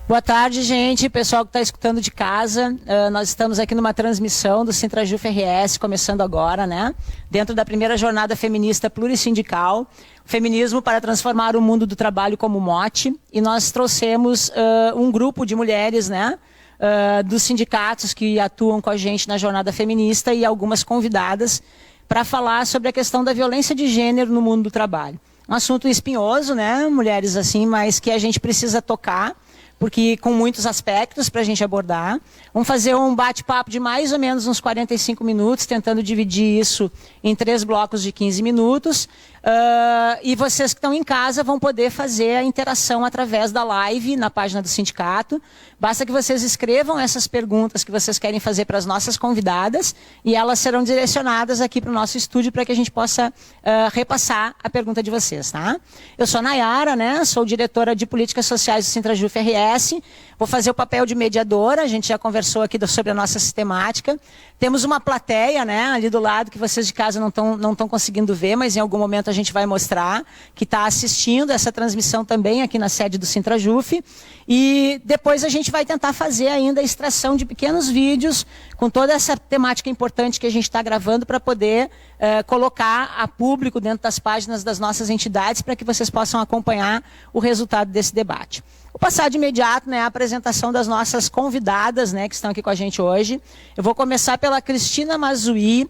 Boa tarde, gente, pessoal que está escutando de casa. Nós estamos aqui numa transmissão do Sintrajuf RS, começando agora, né? Dentro da primeira jornada feminista plurissindical, Feminismo para Transformar o Mundo do Trabalho como mote. E nós trouxemos um grupo de mulheres, né? Dos sindicatos que atuam com a gente na jornada feminista e algumas convidadas para falar sobre a questão da violência de gênero no mundo do trabalho. Um assunto espinhoso, né? Mulheres assim, mas que a gente precisa tocar, porque com muitos aspectos para a gente abordar. Vamos fazer um bate-papo de mais ou menos uns 45 minutos, tentando dividir isso em 3 blocos de 15 minutos. E vocês que estão em casa vão poder fazer a interação através da live na página do sindicato. Basta que vocês escrevam essas perguntas que vocês querem fazer para as nossas convidadas e elas serão direcionadas aqui para o nosso estúdio para que a gente possa repassar a pergunta de vocês, tá? Eu sou a Nayara, né? Sou diretora de Políticas Sociais do Sintrajuf RS. Vou fazer o papel de mediadora, a gente já conversou aqui sobre a nossa sistemática. Temos uma plateia, né, ali do lado, que vocês de casa não estão conseguindo ver, mas em algum momento a gente vai mostrar, que está assistindo essa transmissão também aqui na sede do Sintrajuf. E depois a gente vai tentar fazer ainda a extração de pequenos vídeos com toda essa temática importante que a gente está gravando para poder colocar a público dentro das páginas das nossas entidades para que vocês possam acompanhar o resultado desse debate. Vou passar de imediato, né, a apresentação das nossas convidadas, né, que estão aqui com a gente hoje. Eu vou começar pela Cristina Mazui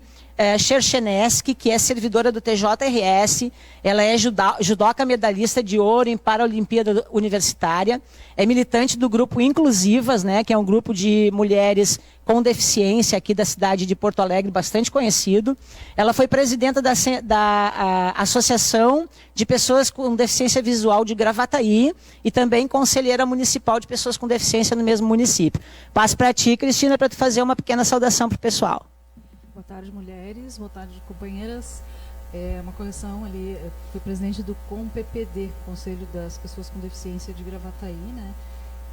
Chercheneski, que é servidora do TJRS. Ela é judoca medalhista de ouro em Paralimpíada Universitária. É militante do grupo Inclusivas, né, que é um grupo de mulheres com deficiência aqui da cidade de Porto Alegre, bastante conhecido. Ela foi presidenta da Associação de Pessoas com Deficiência Visual de Gravataí e também conselheira municipal de pessoas com deficiência no mesmo município. Passo para ti, Cristina, para tu fazer uma pequena saudação para o pessoal. Boa tarde, mulheres. Boa tarde, companheiras. Uma correção ali, fui presidente do COMPPD, Conselho das Pessoas com Deficiência de Gravataí, né?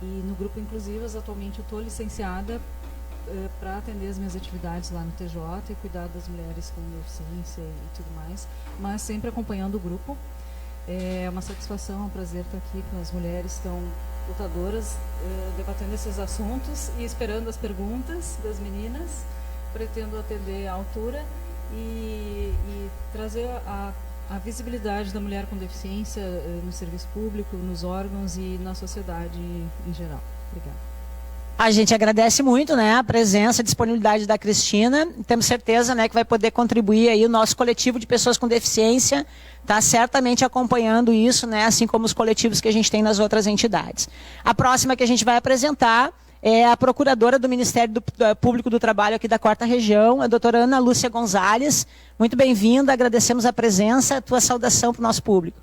E no Grupo Inclusivas, atualmente, eu estou licenciada para atender as minhas atividades lá no TJ e cuidar das mulheres com deficiência e tudo mais, mas sempre acompanhando o grupo. É uma satisfação, um prazer estar aqui com as mulheres tão lutadoras, debatendo esses assuntos e esperando as perguntas das meninas. Pretendo atender à altura e trazer a visibilidade da mulher com deficiência no serviço público, nos órgãos e na sociedade em geral. Obrigada. A gente agradece muito, né, a presença e disponibilidade da Cristina. Temos certeza, né, que vai poder contribuir aí o nosso coletivo de pessoas com deficiência, está certamente acompanhando isso, né, assim como os coletivos que a gente tem nas outras entidades. A próxima que a gente vai apresentar é a procuradora do Ministério Público do Trabalho aqui da 4ª Região, a doutora Ana Lúcia Gonzalez. Muito bem-vinda, agradecemos a presença, a tua saudação para o nosso público.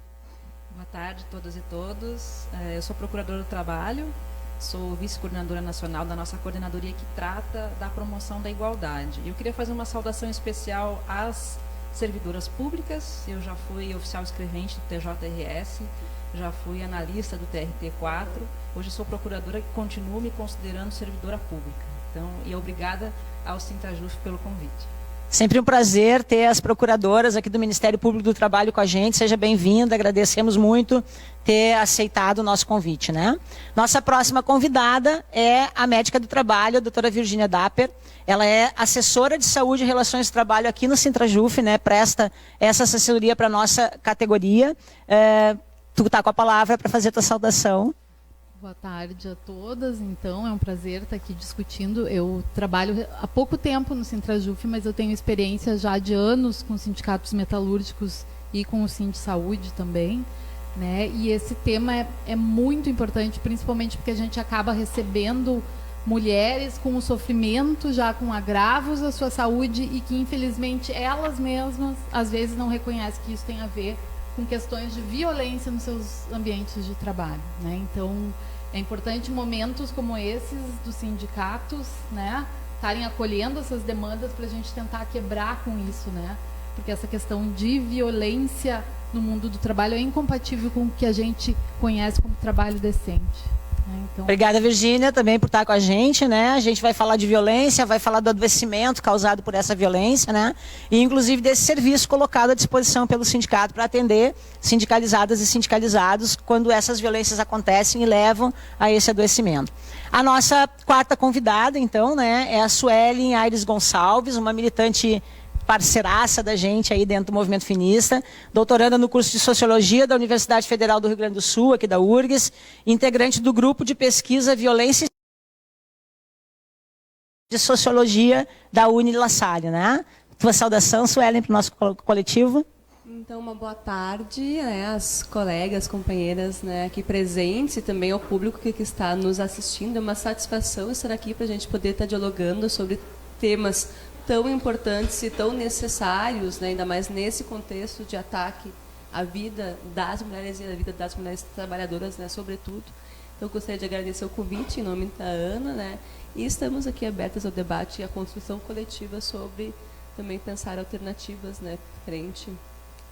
Boa tarde a todas e todos. Eu sou procuradora do Trabalho, sou vice-coordenadora nacional da nossa coordenadoria que trata da promoção da igualdade. Eu queria fazer uma saudação especial às servidoras públicas. Eu já fui oficial escrevente do TJRS, já fui analista do TRT4, hoje sou procuradora que continuo me considerando servidora pública. Então, e obrigada ao Sintrajuf pelo convite. Sempre um prazer ter as procuradoras aqui do Ministério Público do Trabalho com a gente. Seja bem-vinda, agradecemos muito ter aceitado o nosso convite, né? Nossa próxima convidada é a médica do trabalho, a doutora Virgínia Dapper. Ela é assessora de saúde e relações de trabalho aqui no Sintrajuf, né? Presta essa assessoria para a nossa categoria. Tu está com a palavra para fazer a tua saudação. Boa tarde a todas. Então, é um prazer estar aqui discutindo. Eu trabalho há pouco tempo no Sintrajuf, mas eu tenho experiência já de anos com sindicatos metalúrgicos e com o Sindsaúde também, né? E esse tema é muito importante, principalmente porque a gente acaba recebendo mulheres com o sofrimento, já com agravos à sua saúde e que, infelizmente, elas mesmas, às vezes, não reconhecem que isso tem a ver com questões de violência nos seus ambientes de trabalho, né? Então, é importante momentos como esses dos sindicatos, né, estarem acolhendo essas demandas para a gente tentar quebrar com isso, né? Porque essa questão de violência no mundo do trabalho é incompatível com o que a gente conhece como trabalho decente. Então, Obrigada, Virgínia, também por estar com a gente, né? A gente vai falar de violência, vai falar do adoecimento causado por essa violência, né? E, inclusive, desse serviço colocado à disposição pelo sindicato para atender sindicalizadas e sindicalizados quando essas violências acontecem e levam a esse adoecimento. A nossa quarta convidada, então, né, é a Suelen Aires Gonçalves, uma militante parceiraça da gente aí dentro do movimento feminista, doutoranda no curso de Sociologia da Universidade Federal do Rio Grande do Sul, aqui da URGS, integrante do grupo de pesquisa Violência de Sociologia da La Salle, né? Tua saudação, Suelen, para o nosso coletivo. Então, uma boa tarde, né, às colegas, companheiras, né, aqui presentes e também ao público que está nos assistindo. É uma satisfação estar aqui para a gente poder estar dialogando sobre temas tão importantes e tão necessários, né, ainda mais nesse contexto de ataque à vida das mulheres e à vida das mulheres trabalhadoras, né, sobretudo. Então, gostaria de agradecer o convite em nome da Ana, né, e estamos aqui abertas ao debate e à construção coletiva sobre também pensar alternativas, né, frente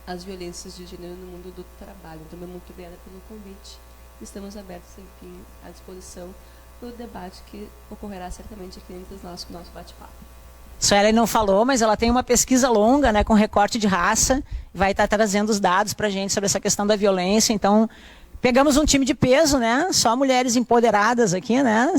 às violências de gênero no mundo do trabalho. Então, muito obrigada pelo convite. Estamos abertos, enfim, à disposição para o debate que ocorrerá certamente aqui entre nós com o nosso bate-papo. Suelen não falou, mas ela tem uma pesquisa longa, né, com recorte de raça, vai estar trazendo os dados para a gente sobre essa questão da violência. Então, pegamos um time de peso, né, só mulheres empoderadas aqui, né,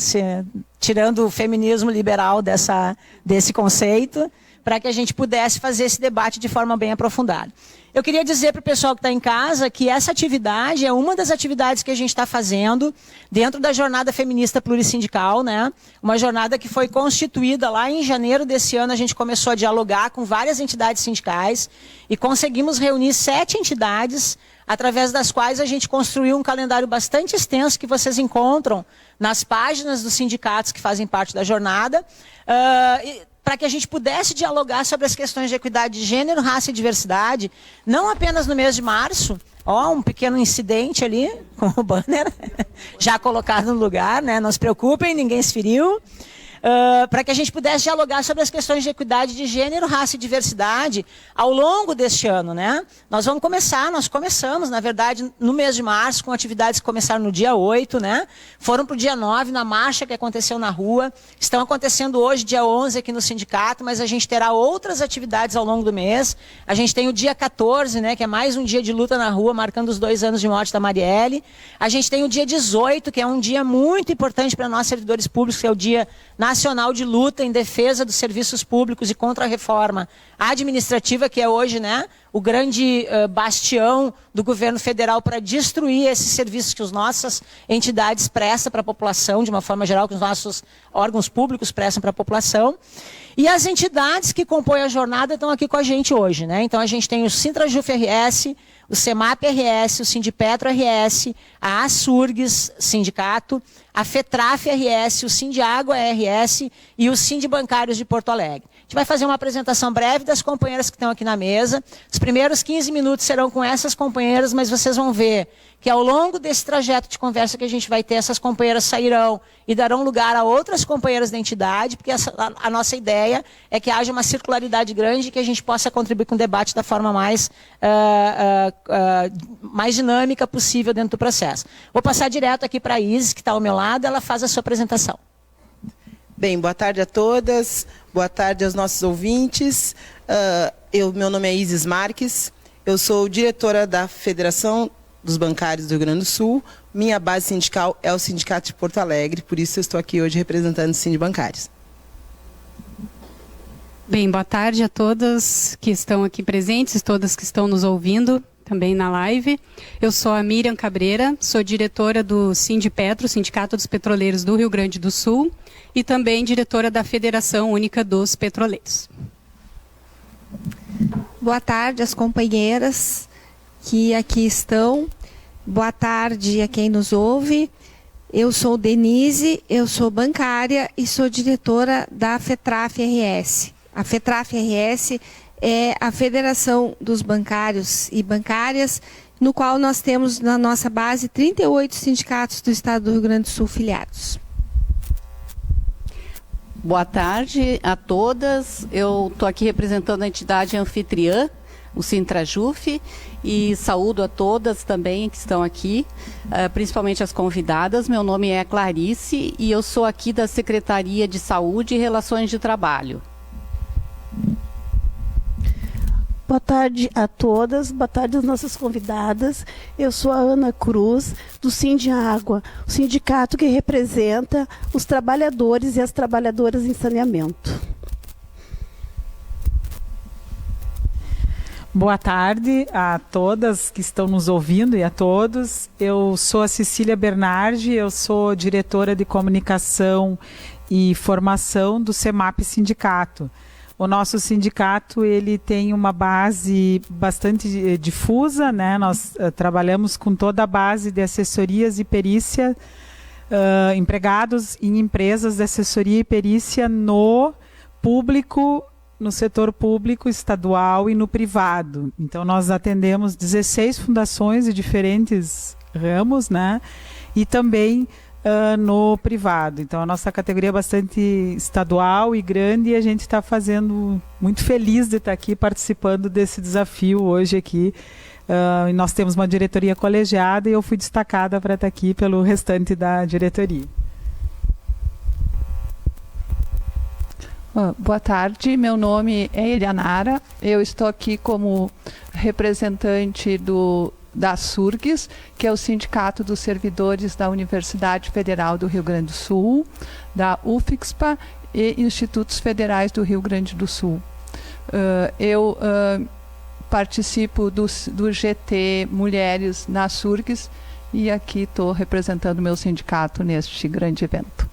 tirando o feminismo liberal desse conceito, para que a gente pudesse fazer esse debate de forma bem aprofundada. Eu queria dizer para o pessoal que está em casa que essa atividade é uma das atividades que a gente está fazendo dentro da Jornada Feminista Plurissindical, né? Uma jornada que foi constituída lá em janeiro desse ano. A gente começou a dialogar com várias entidades sindicais e conseguimos reunir 7 entidades, através das quais a gente construiu um calendário bastante extenso que vocês encontram nas páginas dos sindicatos que fazem parte da jornada, para que a gente pudesse dialogar sobre as questões de equidade de gênero, raça e diversidade, não apenas no mês de março. Ó, um pequeno incidente ali com o banner já colocado no lugar, né? Não se preocupem, ninguém se feriu. Para que a gente pudesse dialogar sobre as questões de equidade de gênero, raça e diversidade ao longo deste ano, né? Nós começamos, na verdade, no mês de março, com atividades que começaram no dia 8, né? Foram para o dia 9, na marcha que aconteceu na rua. Estão acontecendo hoje, dia 11, aqui no sindicato, mas a gente terá outras atividades ao longo do mês. A gente tem o dia 14, né? Que é mais um dia de luta na rua, marcando os 2 anos de morte da Marielle. A gente tem o dia 18, que é um dia muito importante para nós, servidores públicos, que é o Dia Nacional de Luta em Defesa dos Serviços Públicos e contra a reforma administrativa, que é hoje, né, o grande bastião do governo federal para destruir esses serviços que as nossas entidades prestam para a população, de uma forma geral, que os nossos órgãos públicos prestam para a população. E as entidades que compõem a jornada estão aqui com a gente hoje, né? Então a gente tem o Sintrajuf RS, o Semap RS, o Sindipetro RS, a Asurgs Sindicato, a FETRAF RS, o Sindiágua RS e o Sindibancários de Porto Alegre. A gente vai fazer uma apresentação breve das companheiras que estão aqui na mesa. Os primeiros 15 minutos serão com essas companheiras, mas vocês vão ver que ao longo desse trajeto de conversa que a gente vai ter, essas companheiras sairão e darão lugar a outras companheiras da entidade, porque a nossa ideia é que haja uma circularidade grande e que a gente possa contribuir com o debate da forma mais dinâmica possível dentro do processo. Vou passar direto aqui para a Isis, que está ao meu lado, ela faz a sua apresentação. Bem, boa tarde a todas, boa tarde aos nossos ouvintes. Meu nome é Isis Marques, eu sou diretora da Federação dos Bancários do Rio Grande do Sul. Minha base sindical é o Sindicato de Porto Alegre, por isso eu estou aqui hoje representando os sindibancários. Bem, boa tarde a todas que estão aqui presentes, todas que estão nos ouvindo também na live. Eu sou a Miriam Cabreira, sou diretora do Sindipetro, Sindicato dos Petroleiros do Rio Grande do Sul, e também diretora da Federação Única dos Petroleiros. Boa tarde às companheiras que aqui estão. Boa tarde a quem nos ouve. Eu sou Denise, eu sou bancária e sou diretora da FETRAF RS. A FETRAF RS é a Federação dos Bancários e Bancárias, no qual nós temos na nossa base 38 sindicatos do estado do Rio Grande do Sul filiados. Boa tarde a todas. Eu estou aqui representando a entidade anfitriã, o Sintrajuf, e saúdo a todas também que estão aqui, principalmente as convidadas. Meu nome é Clarice e eu sou aqui da Secretaria de Saúde e Relações de Trabalho. Boa tarde a todas, boa tarde às nossas convidadas. Eu sou a Ana Cruz, do Sindiágua, o sindicato que representa os trabalhadores e as trabalhadoras em saneamento. Boa tarde a todas que estão nos ouvindo e a todos. Eu sou a Cecília Bernardi, eu sou diretora de comunicação e formação do CEMAP Sindicato. O nosso sindicato ele tem uma base bastante difusa, né? Nós trabalhamos com toda a base de assessorias e perícia, empregados em empresas de assessoria e perícia no público, no setor público, estadual e no privado. Então nós atendemos 16 fundações de diferentes ramos, né? E também no privado. Então a nossa categoria é bastante estadual e grande e a gente está fazendo muito feliz de estar aqui participando desse desafio hoje aqui. E nós temos uma diretoria colegiada e eu fui destacada para estar aqui pelo restante da diretoria. Boa tarde, meu nome é Elianara, eu estou aqui como representante da SURGS, que é o Sindicato dos Servidores da Universidade Federal do Rio Grande do Sul, da UFIXPA e Institutos Federais do Rio Grande do Sul. Eu participo do GT Mulheres na SURGS e aqui estou representando meu sindicato neste grande evento.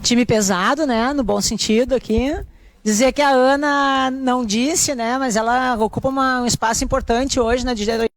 Time pesado, né? No bom sentido aqui. Dizer que a Ana não disse, né? Mas ela ocupa um espaço importante hoje na diretoria.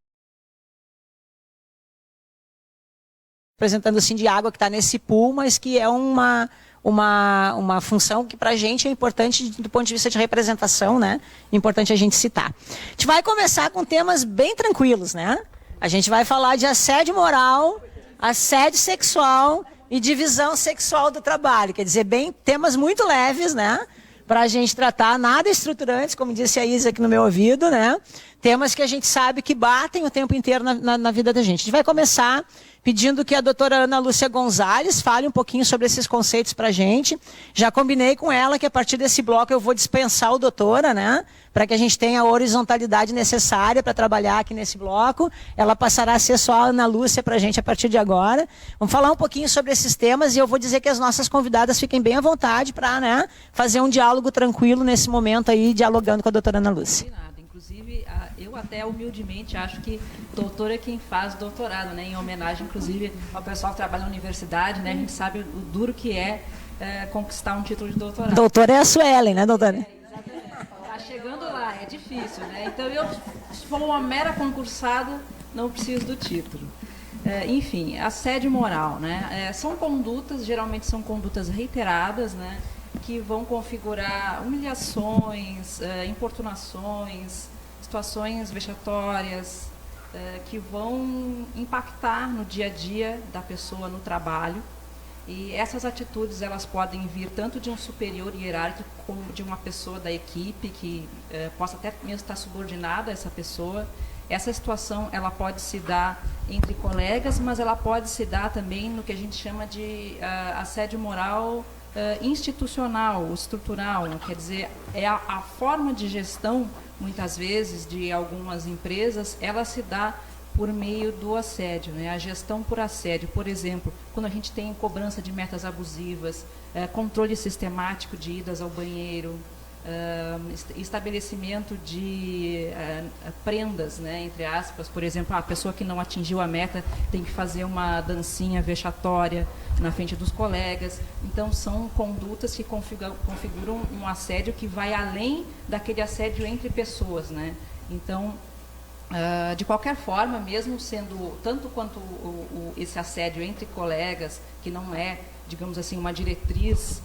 Representando o Sindiágua, que está nesse pool, mas que é uma função que para a gente é importante do ponto de vista de representação, né? Importante a gente citar. A gente vai começar com temas bem tranquilos, né? A gente vai falar de assédio moral, assédio sexual e divisão sexual do trabalho. Quer dizer, temas muito leves, né? Para a gente tratar, nada estruturantes, como disse a Isa aqui no meu ouvido, né? Temas que a gente sabe que batem o tempo inteiro na vida da gente. A gente vai começar pedindo que a doutora Ana Lúcia Gonzalez fale um pouquinho sobre esses conceitos para a gente. Já combinei com ela que a partir desse bloco eu vou dispensar o doutora, né? Para que a gente tenha a horizontalidade necessária para trabalhar aqui nesse bloco. Ela passará a ser só a Ana Lúcia para a gente a partir de agora. Vamos falar um pouquinho sobre esses temas e eu vou dizer que as nossas convidadas fiquem bem à vontade para, né, fazer um diálogo tranquilo nesse momento aí, dialogando com a doutora Ana Lúcia. Inclusive, eu até humildemente acho que doutor é quem faz doutorado, né? Em homenagem, inclusive, ao pessoal que trabalha na universidade, né? A gente sabe o duro que é conquistar um título de doutorado. Doutora é a Suelen, né, doutora? Exatamente. Tá chegando lá, é difícil, né? Então, eu, se for uma mera concursada, não preciso do título. Enfim, assédio moral, né? São condutas, geralmente são condutas reiteradas, né? Que vão configurar humilhações, importunações, situações vexatórias, que vão impactar no dia a dia da pessoa no trabalho. E essas atitudes elas podem vir tanto de um superior hierárquico como de uma pessoa da equipe que possa até mesmo estar subordinada a essa pessoa. Essa situação ela pode se dar entre colegas, mas ela pode se dar também no que a gente chama de assédio moral institucional, estrutural, quer dizer, é a forma de gestão, muitas vezes, de algumas empresas, ela se dá por meio do assédio, né? A gestão por assédio, por exemplo, quando a gente tem cobrança de metas abusivas, controle sistemático de idas ao banheiro, estabelecimento de prendas, né, entre aspas, por exemplo, a pessoa que não atingiu a meta tem que fazer uma dancinha vexatória na frente dos colegas. Então, são condutas que configuram um assédio que vai além daquele assédio entre pessoas, né? Então, de qualquer forma, mesmo sendo tanto quanto esse assédio entre colegas, que não é, digamos assim, uma diretriz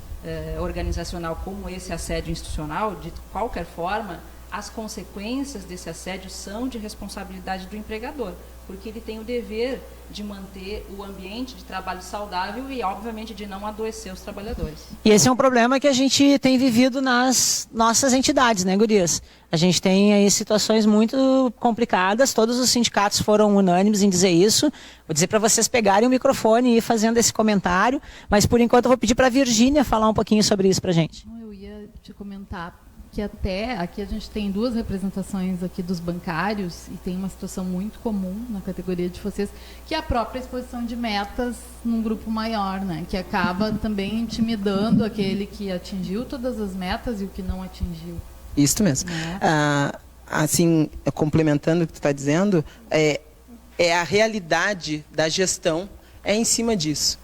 organizacional como esse assédio institucional, de qualquer forma, as consequências desse assédio são de responsabilidade do empregador, porque ele tem o dever de manter o ambiente de trabalho saudável e, obviamente, de não adoecer os trabalhadores. E esse é um problema que a gente tem vivido nas nossas entidades, né, gurias? A gente tem aí situações muito complicadas, todos os sindicatos foram unânimes em dizer isso. Vou dizer para vocês pegarem o microfone e ir fazendo esse comentário, mas por enquanto eu vou pedir para a Virgínia falar um pouquinho sobre isso para a gente. Eu ia te comentar que até aqui a gente tem 2 representações aqui dos bancários e tem uma situação muito comum na categoria de vocês, que é a própria exposição de metas num grupo maior, né? Que acaba também intimidando aquele que atingiu todas as metas e o que não atingiu. Isso mesmo. Né? Assim, complementando o que tu está dizendo, é a realidade da gestão em cima disso.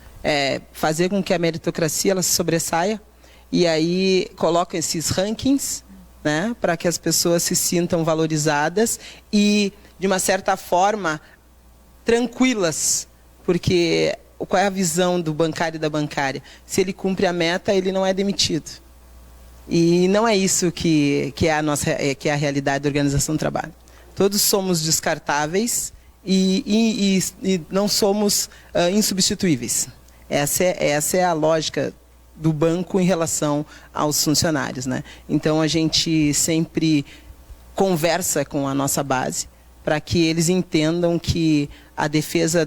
Fazer com que a meritocracia ela se sobressaia, e aí colocam esses rankings, né, para que as pessoas se sintam valorizadas e, de uma certa forma, tranquilas. Porque qual é a visão do bancário e da bancária? Se ele cumpre a meta, ele não é demitido. E não é isso que é a realidade da organização do trabalho. Todos somos descartáveis e não somos insubstituíveis. Essa é a lógica do banco em relação aos funcionários, né? Então a gente sempre conversa com a nossa base para que eles entendam que a defesa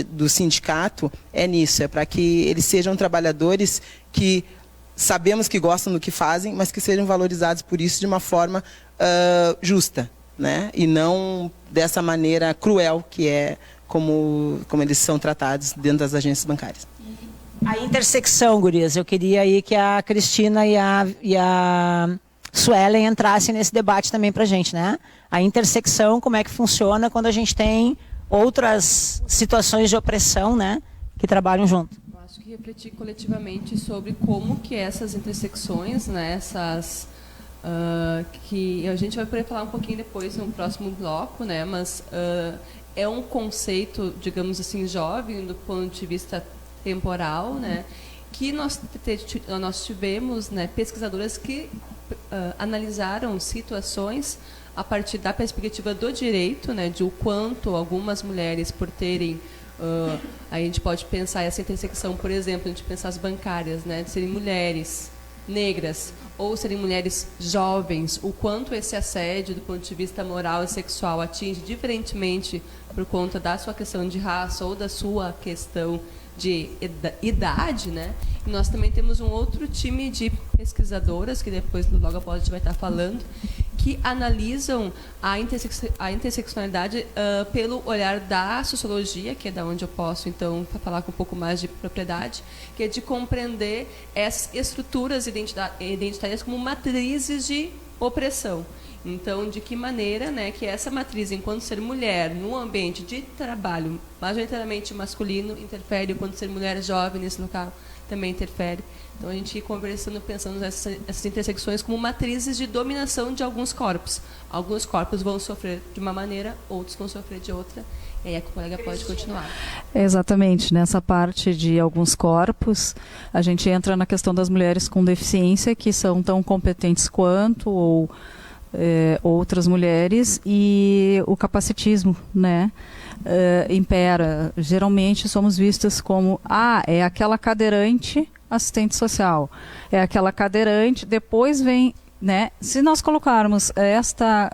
do sindicato é nisso, é para que eles sejam trabalhadores que sabemos que gostam do que fazem, mas que sejam valorizados por isso de uma forma justa, né? E não dessa maneira cruel que é como eles são tratados dentro das agências bancárias. A intersecção, gurias, eu queria aí que a Cristina e a Suelen entrassem nesse debate também pra gente, né? A intersecção, como é que funciona quando a gente tem outras situações de opressão, né, que trabalham junto. Eu acho que refletir coletivamente sobre como que essas intersecções, né, que a gente vai poder falar um pouquinho depois no próximo bloco, né, mas é um conceito, digamos assim, jovem do ponto de vista temporal, né, que nós tivemos, né, pesquisadoras que analisaram situações a partir da perspectiva do direito, né, de o quanto algumas mulheres, por terem, aí a gente pode pensar essa intersecção, por exemplo, a gente pensar as bancárias, né, de serem mulheres negras ou serem mulheres jovens, o quanto esse assédio do ponto de vista moral e sexual atinge diferentemente por conta da sua questão de raça ou da sua questão de idade, né? E nós também temos um outro time de pesquisadoras, que depois, logo após, a gente vai estar falando, que analisam a interseccionalidade pelo olhar da sociologia, que é da onde eu posso, então, falar com um pouco mais de propriedade, que é de compreender essas estruturas identitárias como matrizes de opressão. Então, de que maneira, né, que essa matriz, enquanto ser mulher, no ambiente de trabalho majoritariamente masculino, interfere, enquanto ser mulher jovem nesse local também interfere. Então, a gente ir conversando, pensando nessas intersecções como matrizes de dominação de alguns corpos. Alguns corpos vão sofrer de uma maneira, outros vão sofrer de outra. E aí a colega pode continuar. Exatamente. Nessa parte de alguns corpos, a gente entra na questão das mulheres com deficiência, que são tão competentes quanto, ou outras mulheres, e o capacitismo, né, impera. Geralmente somos vistas como é aquela cadeirante assistente social, é aquela cadeirante, depois vem, né, se nós colocarmos esta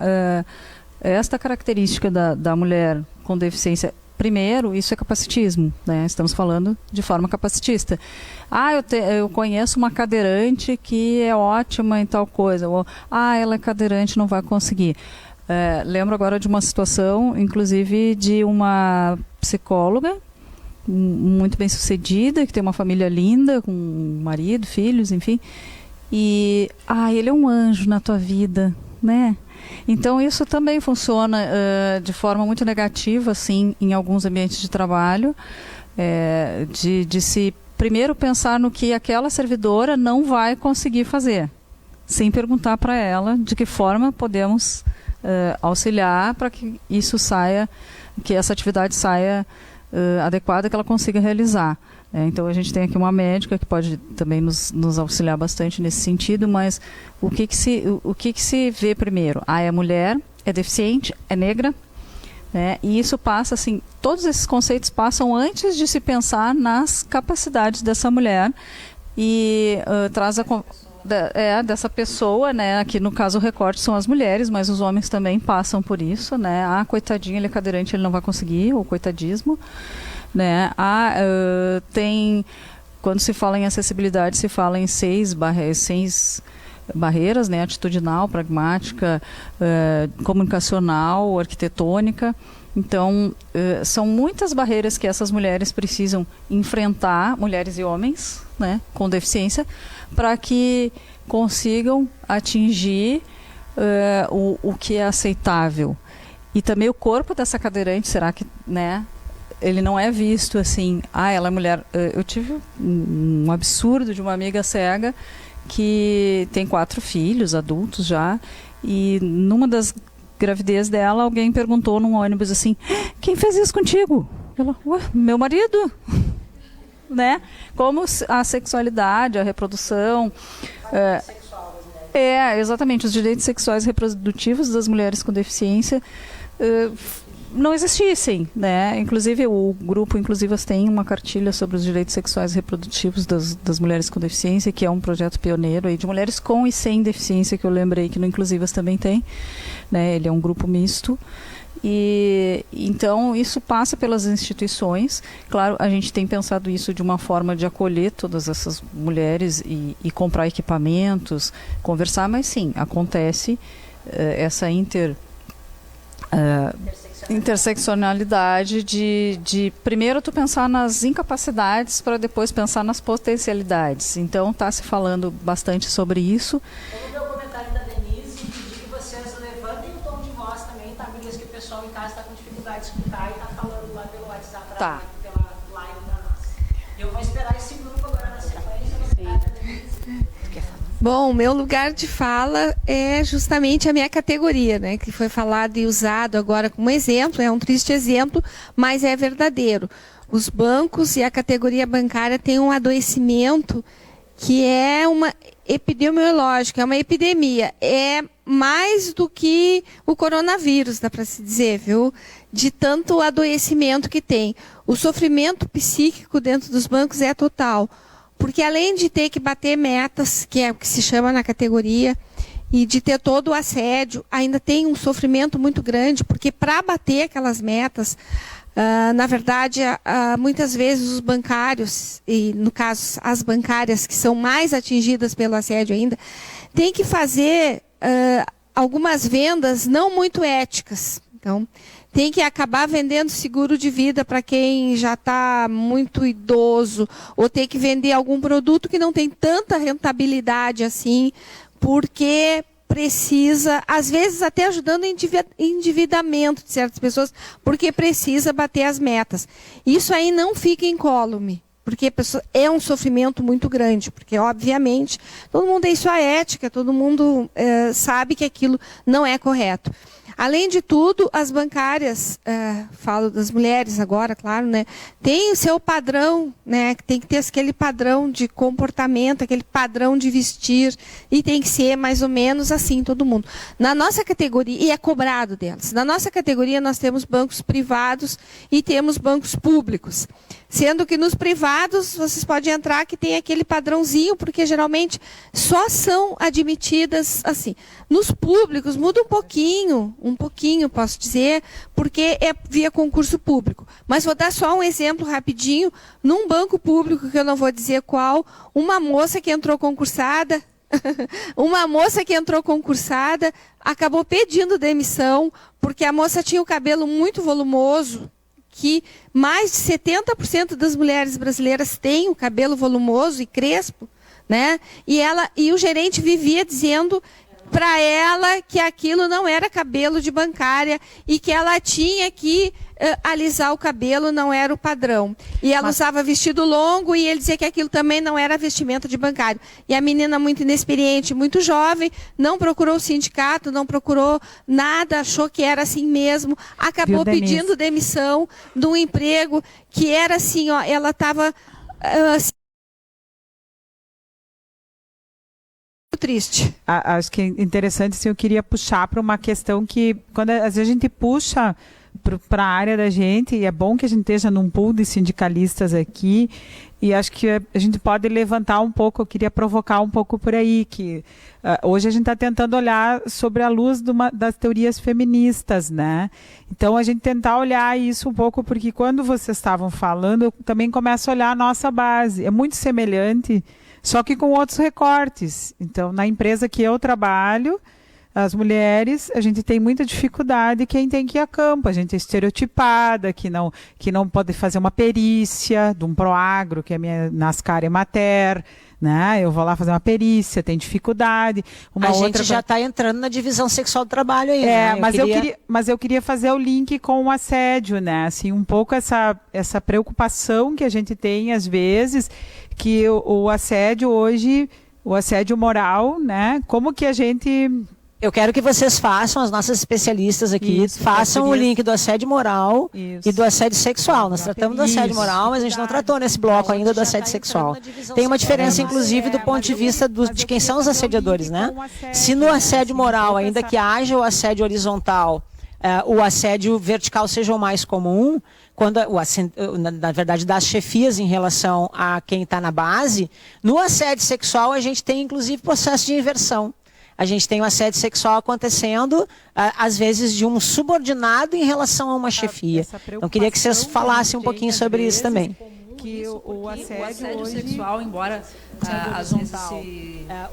característica da mulher com deficiência, primeiro, isso é capacitismo, né? Estamos falando de forma capacitista. Eu conheço uma cadeirante que é ótima em tal coisa. Ou, ela é cadeirante, não vai conseguir. Lembro agora de uma situação, inclusive, de uma psicóloga muito bem sucedida, que tem uma família linda, com marido, filhos, enfim. E, ele é um anjo na tua vida, né? Então, isso também funciona de forma muito negativa, assim, em alguns ambientes de trabalho, de se primeiro pensar no que aquela servidora não vai conseguir fazer, sem perguntar para ela de que forma podemos auxiliar para que isso saia, que essa atividade saia adequada que ela consiga realizar. Então a gente tem aqui uma médica que pode também nos auxiliar bastante nesse sentido, mas o que que se vê primeiro? É mulher, é deficiente, é negra, né? E isso passa, assim, todos esses conceitos passam antes de se pensar nas capacidades dessa mulher e traz dessa pessoa, né? Aqui no caso o recorte são as mulheres, mas os homens também passam por isso, né? Coitadinho, ele é cadeirante, ele não vai conseguir, ou coitadismo, né? Quando se fala em acessibilidade, se fala em seis barreiras, né? Atitudinal, pragmática, comunicacional, arquitetônica. Então, são muitas barreiras que essas mulheres precisam enfrentar, mulheres e homens, né, com deficiência, para que consigam atingir o que é aceitável. E também o corpo dessa cadeirante, será que, né, ele não é visto assim, ela é mulher. Eu tive um absurdo de uma amiga cega que tem 4 filhos, adultos já, e numa das gravidez dela, alguém perguntou num ônibus assim, quem fez isso contigo? Ela, meu marido. Né? Como a sexualidade, a reprodução... exatamente, os direitos sexuais e reprodutivos das mulheres com deficiência não existissem, né? Inclusive o grupo Inclusivas tem uma cartilha sobre os direitos sexuais e reprodutivos das mulheres com deficiência, que é um projeto pioneiro aí de mulheres com e sem deficiência, que eu lembrei que no Inclusivas também tem, né? Ele é um grupo misto. E então isso passa pelas instituições. Claro, a gente tem pensado isso de uma forma de acolher todas essas mulheres e comprar equipamentos, conversar, mas sim, acontece essa interseccionalidade de primeiro tu pensar nas incapacidades para depois pensar nas potencialidades. Então está se falando bastante sobre isso. Eu vou ver o comentário da Denise e pedir que vocês levantem o tom de voz também, tá? Porque que o pessoal em casa está com dificuldade de escutar e está falando lá pelo WhatsApp, pela live da nossa. Eu vou esperar esse grupo agora na sequência. Bom, o meu lugar de fala é justamente a minha categoria, né, que foi falado e usado agora como exemplo, é um triste exemplo, mas é verdadeiro. Os bancos e a categoria bancária têm um adoecimento que é uma epidemiológica, é uma epidemia, é mais do que o coronavírus, dá para se dizer, viu? De tanto adoecimento que tem. O sofrimento psíquico dentro dos bancos é total. Porque além de ter que bater metas, que é o que se chama na categoria, e de ter todo o assédio, ainda tem um sofrimento muito grande, porque para bater aquelas metas, na verdade, muitas vezes os bancários, e no caso as bancárias que são mais atingidas pelo assédio ainda, têm que fazer algumas vendas não muito éticas. Então, tem que acabar vendendo seguro de vida para quem já está muito idoso, ou ter que vender algum produto que não tem tanta rentabilidade assim, porque precisa, às vezes até ajudando o endividamento de certas pessoas, porque precisa bater as metas. Isso aí não fica incólume, porque é um sofrimento muito grande, porque obviamente todo mundo tem sua ética, todo mundo sabe que aquilo não é correto. Além de tudo, as bancárias, falo das mulheres agora, claro, né, tem o seu padrão, né, tem que ter aquele padrão de comportamento, aquele padrão de vestir, e tem que ser mais ou menos assim todo mundo. Na nossa categoria, e é cobrado delas, na nossa categoria nós temos bancos privados e temos bancos públicos. Sendo que nos privados vocês podem entrar que tem aquele padrãozinho, porque geralmente só são admitidas assim. Nos públicos muda um pouquinho, posso dizer, porque é via concurso público. Mas vou dar só um exemplo rapidinho. Num banco público, que eu não vou dizer qual, uma moça que entrou concursada, acabou pedindo demissão, porque a moça tinha o cabelo muito volumoso, que mais de 70% das mulheres brasileiras têm o cabelo volumoso e crespo, né? E o gerente vivia dizendo para ela que aquilo não era cabelo de bancária e que ela tinha que alisar o cabelo, não era o padrão. E ela usava vestido longo e ele dizia que aquilo também não era vestimenta de bancário. E a menina, muito inexperiente, muito jovem, não procurou o sindicato, não procurou nada, achou que era assim mesmo, acabou pedindo demissão de um emprego que era assim, ó, ela estava triste. Acho que é interessante, assim, eu queria puxar para uma questão que, quando às vezes a gente puxa para a área da gente, e é bom que a gente esteja num pool de sindicalistas aqui, e acho que a gente pode levantar um pouco, eu queria provocar um pouco por aí, que hoje a gente está tentando olhar sobre a luz das teorias feministas, né? Então a gente tentar olhar isso um pouco, porque quando vocês estavam falando, eu também começo a olhar a nossa base, é muito semelhante, só que com outros recortes. Então, na empresa que eu trabalho, as mulheres, a gente tem muita dificuldade quem tem que ir a campo. A gente é estereotipada, que não pode fazer uma perícia de um Proagro, que é a minha NASCAR Emater, né? Eu vou lá fazer uma perícia, tem dificuldade. A gente já está entrando na divisão sexual do trabalho aí, né? Mas eu queria fazer o link com o assédio, né? Assim, um pouco essa preocupação que a gente tem, às vezes, que o assédio hoje, o assédio moral, né? Como que a gente... Eu quero que vocês façam, as nossas especialistas aqui, façam o link do assédio moral e do assédio sexual. Nós tratamos do assédio moral, mas a gente não tratou nesse bloco ainda do assédio sexual. Tem uma diferença, inclusive, do ponto de vista de quem são os assediadores, né? Se no assédio moral, ainda que haja o assédio horizontal, o assédio vertical seja o mais comum, quando na verdade das chefias em relação a quem está na base, no assédio sexual a gente tem, inclusive, processo de inversão. A gente tem o assédio sexual acontecendo, às vezes, de um subordinado em relação a uma chefia. Então, queria que vocês falassem um pouquinho sobre isso também. Que o assédio sexual, embora a gente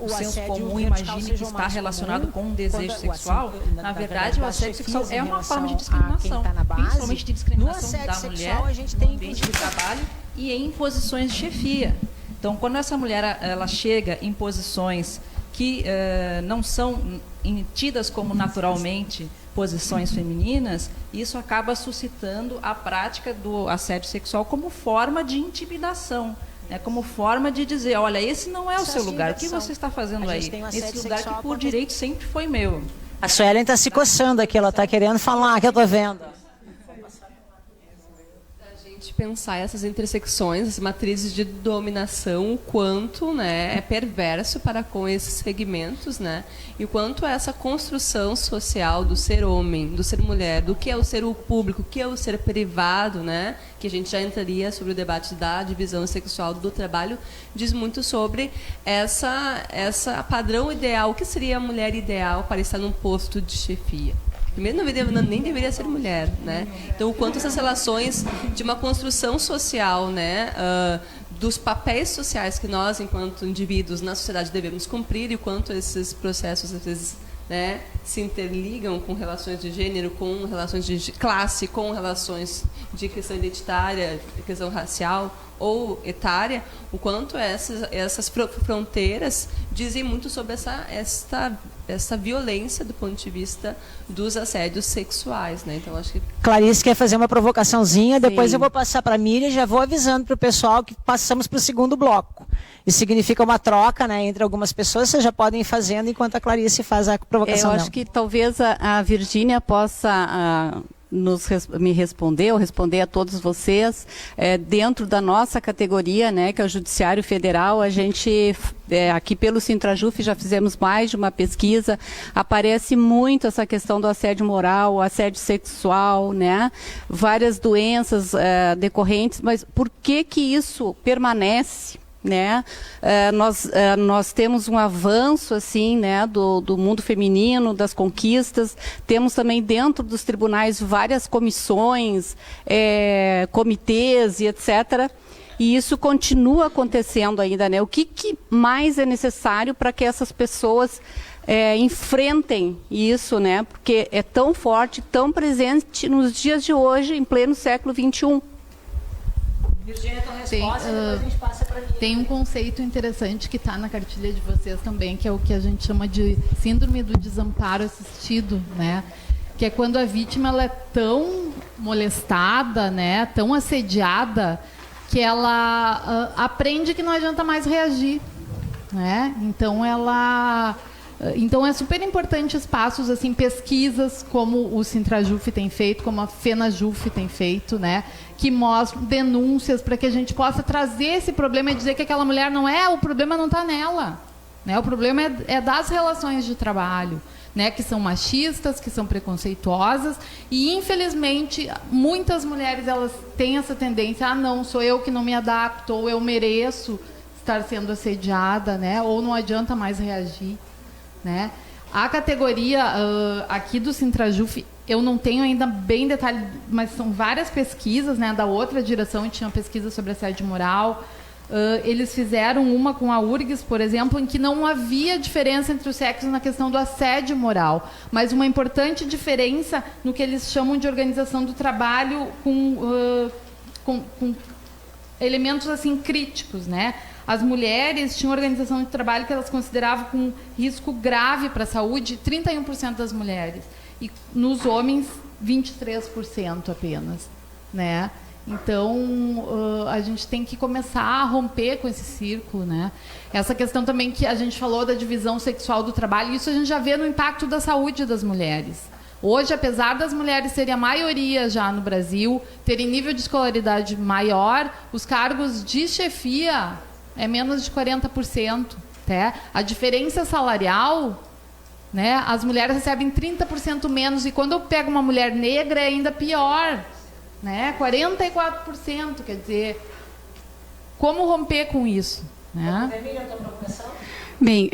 o senso comum imagine que está relacionado com um desejo sexual, na verdade, o assédio sexual é uma forma de discriminação, principalmente de discriminação da mulher no ambiente de trabalho e em posições de chefia. Então, quando essa mulher ela chega em posições que não são tidas como naturalmente posições femininas, isso acaba suscitando a prática do assédio sexual como forma de intimidação, né, como forma de dizer, olha, esse não é o seu lugar, o que você está fazendo aí? Esse lugar que por direito sempre foi meu. A Suelen está se coçando aqui, ela está querendo falar, que eu estou vendo. Pensar essas intersecções, as matrizes de dominação, o quanto, né, é perverso para com esses segmentos, né, e o quanto essa construção social do ser homem, do ser mulher, do que é o ser público, o que é o ser privado, né, que a gente já entraria sobre o debate da divisão sexual do trabalho, diz muito sobre essa padrão ideal, o que seria a mulher ideal para estar num posto de chefia. Primeiro, nem deveria ser mulher, né? Então, o quanto essas relações de uma construção social, né, dos papéis sociais que nós, enquanto indivíduos na sociedade, devemos cumprir, e o quanto esses processos, às vezes, né, se interligam com relações de gênero, com relações de classe, com relações de questão identitária, de questão racial ou etária, o quanto essas fronteiras dizem muito sobre essa violência do ponto de vista dos assédios sexuais, né? Então, acho que... Clarice quer fazer uma provocaçãozinha, depois eu vou passar para a Miriam e já vou avisando para o pessoal que passamos para o segundo bloco. Isso significa uma troca, né, entre algumas pessoas, vocês já podem ir fazendo enquanto a Clarice faz a provocação. Eu acho que talvez a Virgínia possa... me responder, ou responder a todos vocês, dentro da nossa categoria, né, que é o Judiciário Federal, a gente, aqui pelo Sintrajuf, já fizemos mais de uma pesquisa, aparece muito essa questão do assédio moral, o assédio sexual, né, várias doenças decorrentes, mas por que isso permanece? Né? Nós temos um avanço assim, né, do mundo feminino, das conquistas, temos também dentro dos tribunais várias comissões, comitês e etc. E isso continua acontecendo ainda, né? O que mais é necessário para que essas pessoas enfrentem isso, né? Porque é tão forte, tão presente nos dias de hoje, em pleno século XXI. Virgínia, tua resposta, depois a gente passa para mim. Tem um conceito interessante que está na cartilha de vocês também, que é o que a gente chama de síndrome do desamparo assistido, né? Que é quando a vítima ela é tão molestada, né, tão assediada, que ela aprende que não adianta mais reagir, né? Então é super importante espaços assim, pesquisas como o Sintrajuf tem feito, como a FenaJuf tem feito, né, que mostram denúncias para que a gente possa trazer esse problema e dizer que aquela mulher o problema não está nela, né? O problema é das relações de trabalho, né, que são machistas, que são preconceituosas, e infelizmente muitas mulheres elas têm essa tendência, não, sou eu que não me adapto, ou eu mereço estar sendo assediada, né, ou não adianta mais reagir, né. A categoria aqui do Sintrajuf, eu não tenho ainda bem detalhe, mas são várias pesquisas, né, da outra direção, tinha pesquisa sobre assédio moral. Eles fizeram uma com a URGS, por exemplo, em que não havia diferença entre os sexos na questão do assédio moral, mas uma importante diferença no que eles chamam de organização do trabalho com elementos assim críticos, né? As mulheres tinham organização de trabalho que elas consideravam com risco grave para a saúde, 31% das mulheres, e nos homens 23% apenas, né? Então, a gente tem que começar a romper com esse círculo, né? Essa questão também que a gente falou da divisão sexual do trabalho, isso a gente já vê no impacto da saúde das mulheres. Hoje, apesar das mulheres serem a maioria já no Brasil, terem nível de escolaridade maior, os cargos de chefia é menos de 40%. Tá? A diferença salarial, né? As mulheres recebem 30% menos, e quando eu pego uma mulher negra é ainda pior. Né? 44%, quer dizer, como romper com isso? Né? Bem,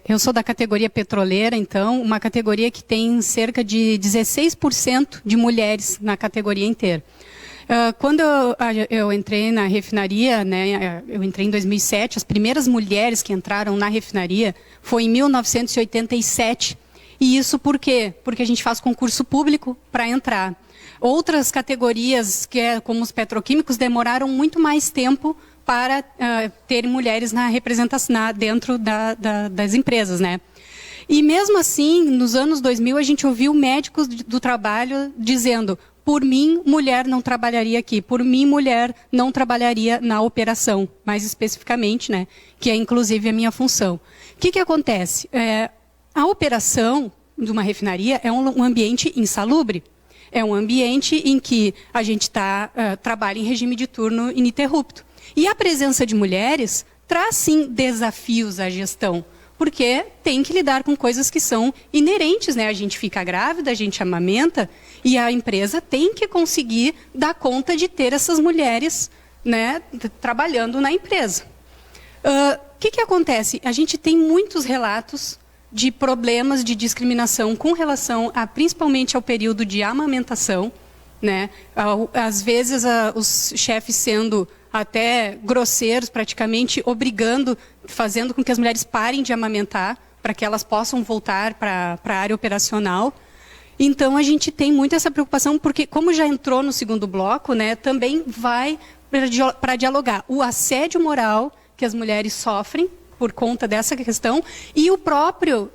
eu sou da categoria petroleira, então, uma categoria que tem cerca de 16% de mulheres na categoria inteira. Quando eu entrei na refinaria, né, eu entrei em 2007, as primeiras mulheres que entraram na refinaria foi em 1987. E isso por quê? Porque a gente faz concurso público para entrar. Outras categorias, como os petroquímicos, demoraram muito mais tempo para ter mulheres na representação dentro das empresas, né? E mesmo assim, nos anos 2000, a gente ouviu médicos do trabalho dizendo: por mim, mulher não trabalharia aqui, por mim, mulher não trabalharia na operação, mais especificamente, né? Que é inclusive a minha função. O que acontece? A operação de uma refinaria é um ambiente insalubre. É um ambiente em que a gente trabalha em regime de turno ininterrupto. E a presença de mulheres traz, sim, desafios à gestão, porque tem que lidar com coisas que são inerentes, né? A gente fica grávida, a gente amamenta, e a empresa tem que conseguir dar conta de ter essas mulheres, né, trabalhando na empresa. O que acontece? A gente tem muitos relatos de problemas de discriminação com relação principalmente ao período de amamentação, né? Às vezes os chefes sendo até grosseiros, praticamente fazendo com que as mulheres parem de amamentar para que elas possam voltar para a área operacional. Então a gente tem muito essa preocupação, porque como já entrou no segundo bloco, né, também vai para dialogar o assédio moral que as mulheres sofrem por conta dessa questão, e o próprio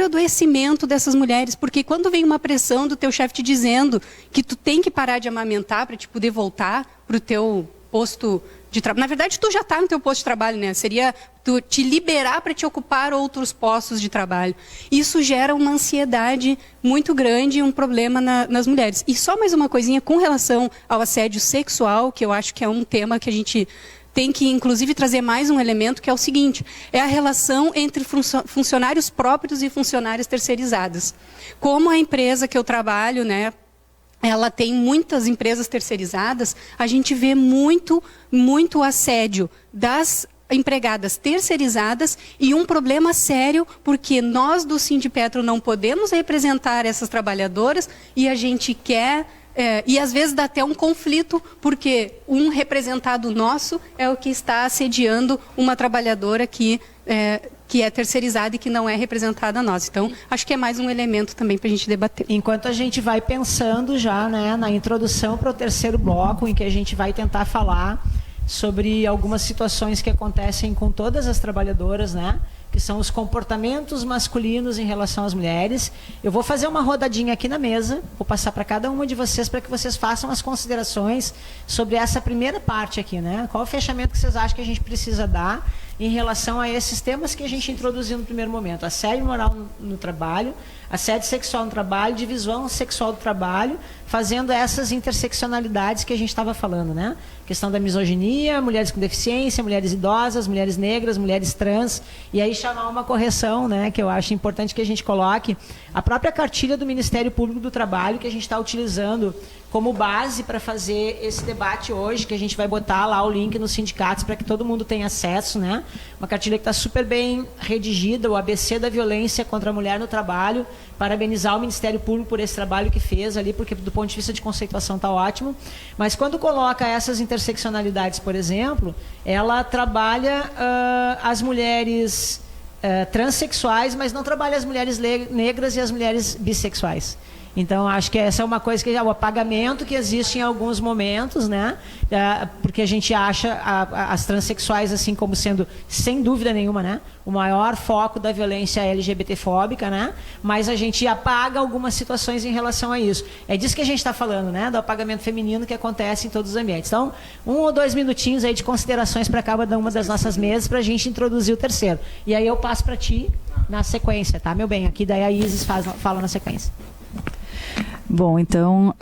adoecimento dessas mulheres, porque quando vem uma pressão do teu chefe te dizendo que tu tem que parar de amamentar para te poder voltar para o teu posto de trabalho, na verdade tu já está no teu posto de trabalho, né? Seria tu te liberar para te ocupar outros postos de trabalho. Isso gera uma ansiedade muito grande e um problema nas mulheres. E só mais uma coisinha com relação ao assédio sexual, que eu acho que é um tema que a gente tem que, inclusive, trazer mais um elemento, que é o seguinte: é a relação entre funcionários próprios e funcionários terceirizados. Como a empresa que eu trabalho, né, ela tem muitas empresas terceirizadas, a gente vê muito assédio das empregadas terceirizadas, e um problema sério, porque nós do Sindipetro não podemos representar essas trabalhadoras, e a gente quer... e às vezes dá até um conflito, porque um representado nosso é o que está assediando uma trabalhadora que é terceirizada e que não é representada nossa. Então, acho que é mais um elemento também para a gente debater. Enquanto a gente vai pensando já, né, na introdução para o terceiro bloco, em que a gente vai tentar falar sobre algumas situações que acontecem com todas as trabalhadoras, né? Que são os comportamentos masculinos em relação às mulheres. Eu vou fazer uma rodadinha aqui na mesa, vou passar para cada uma de vocês para que vocês façam as considerações sobre essa primeira parte aqui, né? Qual o fechamento que vocês acham que a gente precisa dar em relação a esses temas que a gente introduziu no primeiro momento? Assédio moral no trabalho, assédio sexual no trabalho, divisão sexual do trabalho, fazendo essas interseccionalidades que a gente estava falando, né? Questão da misoginia, mulheres com deficiência, mulheres idosas, mulheres negras, mulheres trans, e aí chamar uma correção, né, que eu acho importante que a gente coloque a própria cartilha do Ministério Público do Trabalho, que a gente está utilizando como base para fazer esse debate hoje, que a gente vai botar lá o link nos sindicatos para que todo mundo tenha acesso, né? Uma cartilha que está super bem redigida, o ABC da violência contra a mulher no trabalho. Parabenizar o Ministério Público por esse trabalho que fez ali, porque do ponto de vista de conceituação está ótimo. Mas quando coloca essas interseccionalidades, por exemplo, ela trabalha as mulheres transexuais, mas não trabalha as mulheres negras e as mulheres bissexuais. Então, acho que essa é uma coisa que é o apagamento que existe em alguns momentos, né? Porque a gente acha as transexuais assim como sendo, sem dúvida nenhuma, né, o maior foco da violência LGBTfóbica, né? Mas a gente apaga algumas situações em relação a isso. É disso que a gente está falando, né? Do apagamento feminino que acontece em todos os ambientes. Então, 1 ou 2 minutinhos aí de considerações para cada uma das nossas mesas para a gente introduzir o terceiro. E aí eu passo para ti na sequência, tá, meu bem? Aqui daí a Isis fala na sequência. Bom, então,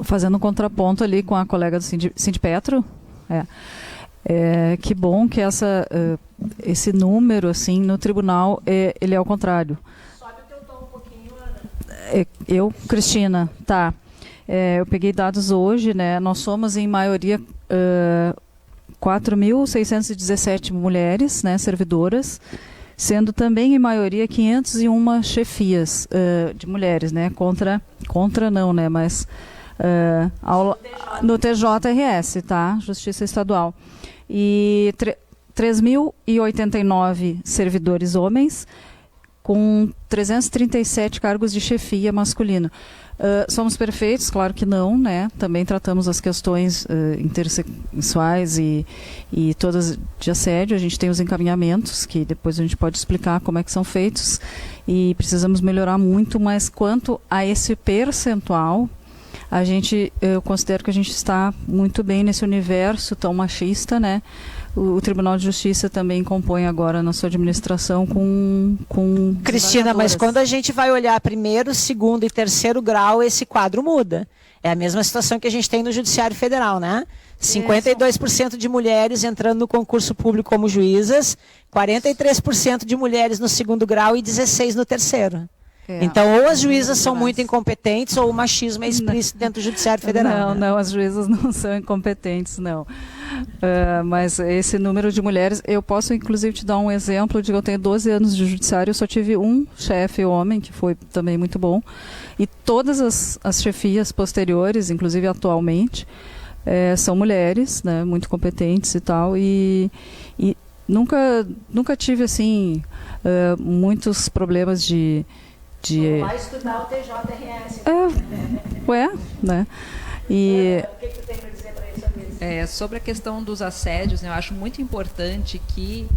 fazendo um contraponto ali com a colega do Sindipetro, que bom que esse número, assim, no tribunal, ele é ao contrário. Sobe o teu tom um pouquinho, Ana. Eu, Cristina, tá. Eu peguei dados hoje, né? Nós somos, em maioria, 4.617 mulheres, né, servidoras, sendo também, em maioria, 501 chefias de mulheres, né? Contra não, né? Mas no TJRS, tá? Justiça Estadual. E 3.089 servidores homens, com 337 cargos de chefia masculino. Somos perfeitos? Claro que não, né? Também tratamos as questões intersexuais e todas de assédio. A gente tem os encaminhamentos, que depois a gente pode explicar como é que são feitos, e precisamos melhorar muito, mas quanto a esse percentual, eu considero que a gente está muito bem nesse universo tão machista, né? O Tribunal de Justiça também compõe agora na sua administração com Cristina, mas quando a gente vai olhar primeiro, segundo e terceiro grau, esse quadro muda. É a mesma situação que a gente tem no Judiciário Federal, né? 52% de mulheres entrando no concurso público como juízas, 43% de mulheres no segundo grau e 16% no terceiro. Então, ou as juízas são muito incompetentes, ou o machismo é explícito dentro do Judiciário Federal. Não, as juízas não são incompetentes, não. Mas esse número de mulheres, eu posso inclusive te dar um exemplo de que eu tenho 12 anos de judiciário, eu só tive um chefe homem, que foi também muito bom, e todas as chefias posteriores, inclusive atualmente, são mulheres, né, muito competentes e tal, e nunca tive, assim, muitos problemas de vai estudar o TJRS. Né? E o que tu tem para dizer para isso? Sobre a questão dos assédios, né, eu acho muito importante que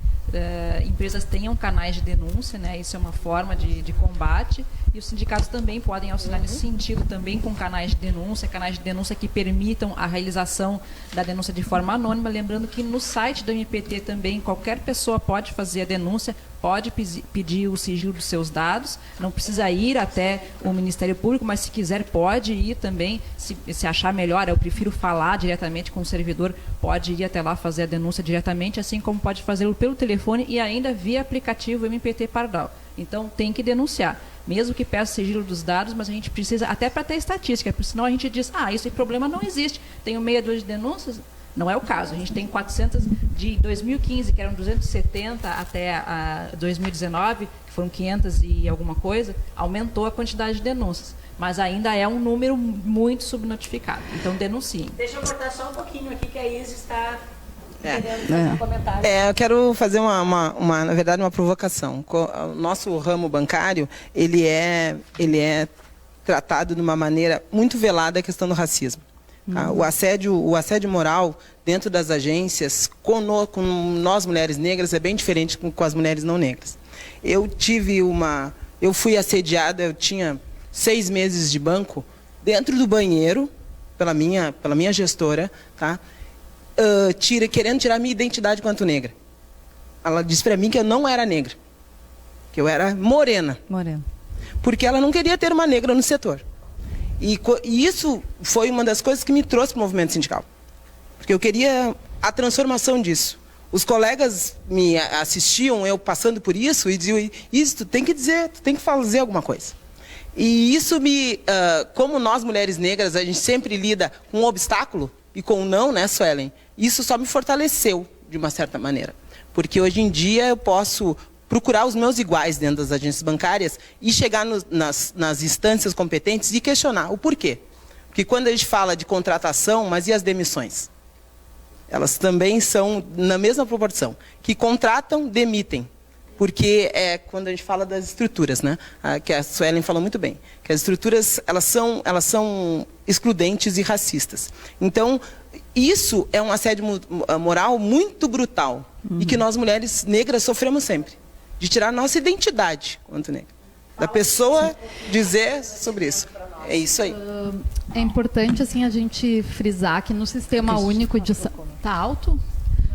empresas tenham canais de denúncia, né? Isso é uma forma de combate, e os sindicatos também podem auxiliar nesse sentido, também com canais de denúncia que permitam a realização da denúncia de forma anônima, lembrando que no site do MPT também qualquer pessoa pode fazer a denúncia, pode pedir o sigilo dos seus dados, não precisa ir até o Ministério Público, mas se quiser pode ir também, se achar melhor, eu prefiro falar diretamente com o servidor, pode ir até lá fazer a denúncia diretamente, assim como pode fazê-lo pelo telefone e ainda via aplicativo MPT Pardal. Então tem que denunciar, mesmo que peça sigilo dos dados, mas a gente precisa, até para ter estatística, porque senão a gente diz, esse problema não existe, tenho meia dúzia de denúncias. Não é o caso. A gente tem 400 de 2015, que eram 270 até 2019, que foram 500 e alguma coisa, aumentou a quantidade de denúncias. Mas ainda é um número muito subnotificado. Então, denunciem. Deixa eu cortar só um pouquinho aqui, que a Isis está querendo fazer um comentário. Eu quero fazer, na verdade, uma provocação. O nosso ramo bancário, ele é tratado de uma maneira muito velada a questão do racismo. Tá? O assédio moral dentro das agências, com nós mulheres negras, é bem diferente com as mulheres não negras. Eu fui assediada, eu tinha 6 meses de banco, dentro do banheiro, pela minha gestora, tá? Querendo tirar minha identidade quanto negra. Ela disse para mim que eu não era negra, que eu era morena. Porque ela não queria ter uma negra no setor. E isso foi uma das coisas que me trouxe para o movimento sindical. Porque eu queria a transformação disso. Os colegas me assistiam, eu passando por isso, e diziam, isso, tu tem que dizer, tu tem que fazer alguma coisa. E isso como nós mulheres negras, a gente sempre lida com um obstáculo e com um não, né, Suelen? Isso só me fortaleceu, de uma certa maneira. Porque hoje em dia eu posso procurar os meus iguais dentro das agências bancárias e chegar nas instâncias competentes e questionar o porquê. Porque quando a gente fala de contratação, mas e as demissões? Elas também são na mesma proporção. Que contratam, demitem. Porque é quando a gente fala das estruturas, né? Que a Suelen falou muito bem. Que as estruturas, elas são excludentes e racistas. Então, isso é um assédio moral muito brutal. E que nós, mulheres negras, sofremos sempre. De tirar a nossa identidade quanto negra. Da pessoa dizer sobre isso. É isso aí. É importante assim a gente frisar que no Sistema Único de Saúde... Tá alto?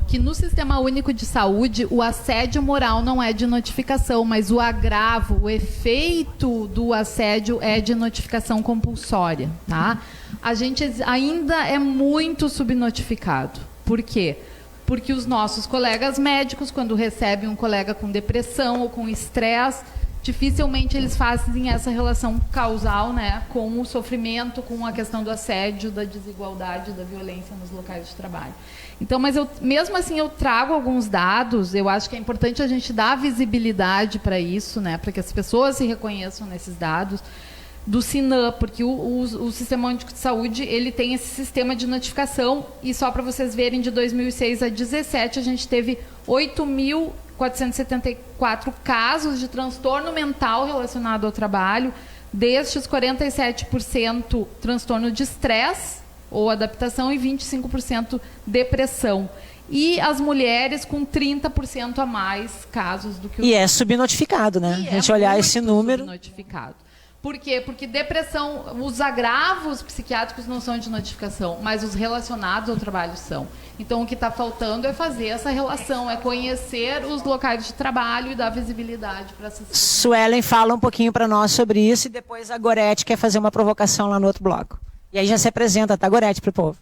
Que no Sistema Único de Saúde o assédio moral não é de notificação, mas o agravo, o efeito do assédio é de notificação compulsória, tá? A gente ainda é muito subnotificado. Por quê? Porque os nossos colegas médicos, quando recebem um colega com depressão ou com estresse, dificilmente eles fazem essa relação causal, né, com o sofrimento, com a questão do assédio, da desigualdade, da violência nos locais de trabalho. Então, mas mesmo assim eu trago alguns dados, eu acho que é importante a gente dar visibilidade para isso, né, para que as pessoas se reconheçam nesses dados, do SINAM, porque o Sistema Único de Saúde ele tem esse sistema de notificação, e só para vocês verem, de 2006 a 2017 a gente teve 8.474 casos de transtorno mental relacionado ao trabalho, destes 47% transtorno de estresse ou adaptação e 25% depressão. E as mulheres com 30% a mais casos do que os... E é subnotificado, né? A gente olhar esse número... Subnotificado. Por quê? Porque depressão, os agravos psiquiátricos não são de notificação, mas os relacionados ao trabalho são. Então, o que está faltando é fazer essa relação, é conhecer os locais de trabalho e dar visibilidade para essas... Suelen fala um pouquinho para nós sobre isso e depois a Gorete quer fazer uma provocação lá no outro bloco. E aí já se apresenta, tá, Gorete, para o povo?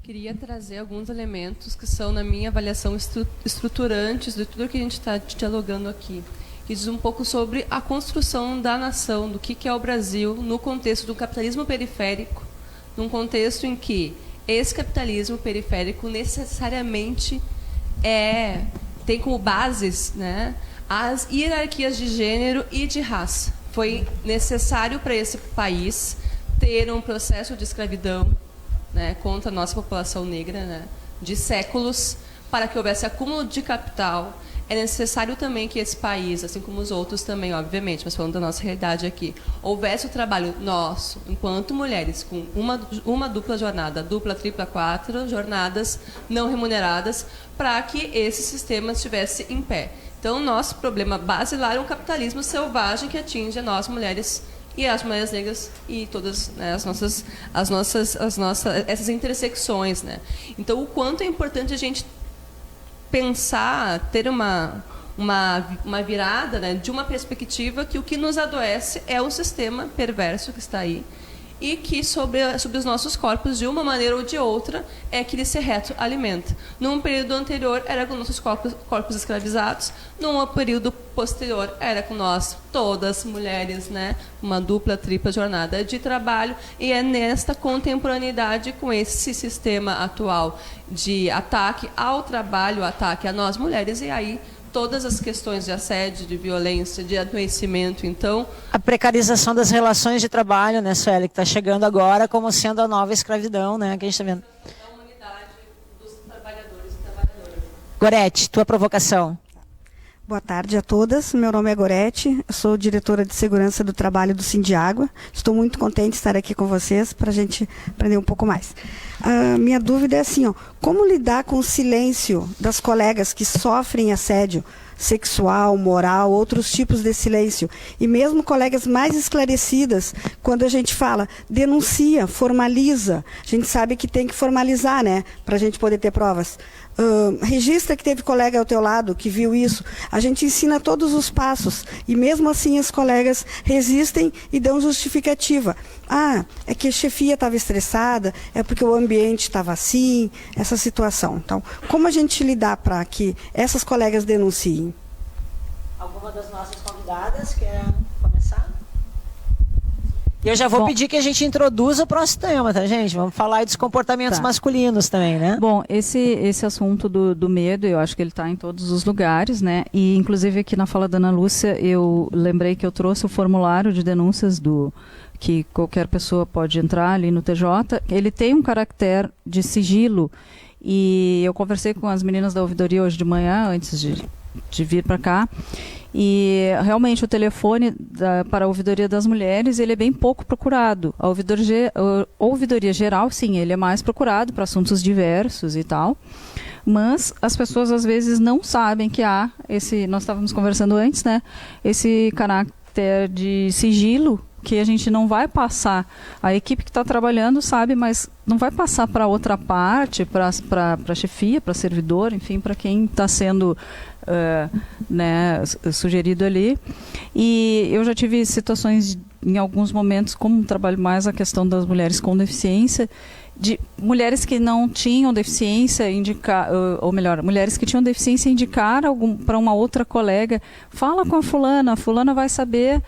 Queria trazer alguns elementos que são, na minha avaliação, estruturantes de tudo que a gente está dialogando aqui. Que diz um pouco sobre a construção da nação, do que é o Brasil, no contexto do capitalismo periférico, num contexto em que esse capitalismo periférico necessariamente tem como bases, né, as hierarquias de gênero e de raça. Foi necessário para esse país ter um processo de escravidão, né, contra a nossa população negra, né, de séculos, para que houvesse acúmulo de capital. É necessário também que esse país, assim como os outros também, obviamente, mas falando da nossa realidade aqui, houvesse o trabalho nosso, enquanto mulheres, com uma dupla jornada, dupla, tripla, 4 jornadas não remuneradas, para que esse sistema estivesse em pé. Então, o nosso problema basilar é um capitalismo selvagem que atinge a nós, mulheres, e as mulheres negras e todas, né, essas intersecções, né? Então, o quanto é importante a gente pensar, ter uma virada, né, de uma perspectiva que o que nos adoece é o sistema perverso que está aí e que sobre os nossos corpos, de uma maneira ou de outra, é que ele se retroalimenta. Num período anterior era com nossos corpos escravizados, num período posterior era com nós, todas mulheres, né, uma dupla, tripla jornada de trabalho, e é nesta contemporaneidade com esse sistema atual de ataque ao trabalho, ataque a nós mulheres, e aí todas as questões de assédio, de violência, de adoecimento, então... A precarização das relações de trabalho, né, Sueli, que está chegando agora como sendo a nova escravidão, né, que a gente está vendo. A humanidade dos trabalhadores e trabalhadoras. Gorete, tua provocação. Boa tarde a todas. Meu nome é Gorete, eu sou diretora de segurança do trabalho do Sindiágua. Estou muito contente de estar aqui com vocês para a gente aprender um pouco mais. A minha dúvida é assim, como lidar com o silêncio das colegas que sofrem assédio sexual, moral, outros tipos de silêncio. E mesmo colegas mais esclarecidas, quando a gente fala, denuncia, formaliza, a gente sabe que tem que formalizar, né, para a gente poder ter provas. Registra que teve colega ao teu lado que viu isso. A gente ensina todos os passos e mesmo assim as colegas resistem e dão justificativa. É que a chefia estava estressada, é porque o ambiente estava assim, essa situação. Então, como a gente lidar para que essas colegas denunciem? Alguma das nossas convidadas quer começar? E eu já vou pedir que a gente introduza o próximo tema, tá, gente? Vamos falar aí dos comportamentos masculinos também, né? Bom, esse assunto do medo, eu acho que ele está em todos os lugares, né? E, inclusive, aqui na fala da Ana Lúcia, eu lembrei que eu trouxe o formulário de denúncias que qualquer pessoa pode entrar ali no TJ. Ele tem um caractere de sigilo e eu conversei com as meninas da ouvidoria hoje de manhã, antes de vir para cá. E realmente o telefone para a ouvidoria das mulheres ele é bem pouco procurado. A ouvidoria geral, sim, ele é mais procurado para assuntos diversos e tal. Mas as pessoas às vezes não sabem que há nós estávamos conversando antes, né? Esse caráter de sigilo que a gente não vai passar. A equipe que está trabalhando sabe, mas não vai passar para outra parte, para a chefia, para servidor, enfim, para quem está sendo sugerido ali. E eu já tive situações em alguns momentos, como trabalho mais a questão das mulheres com deficiência, de mulheres que não tinham deficiência mulheres que tinham deficiência indicar para uma outra colega, fala com a fulana vai saber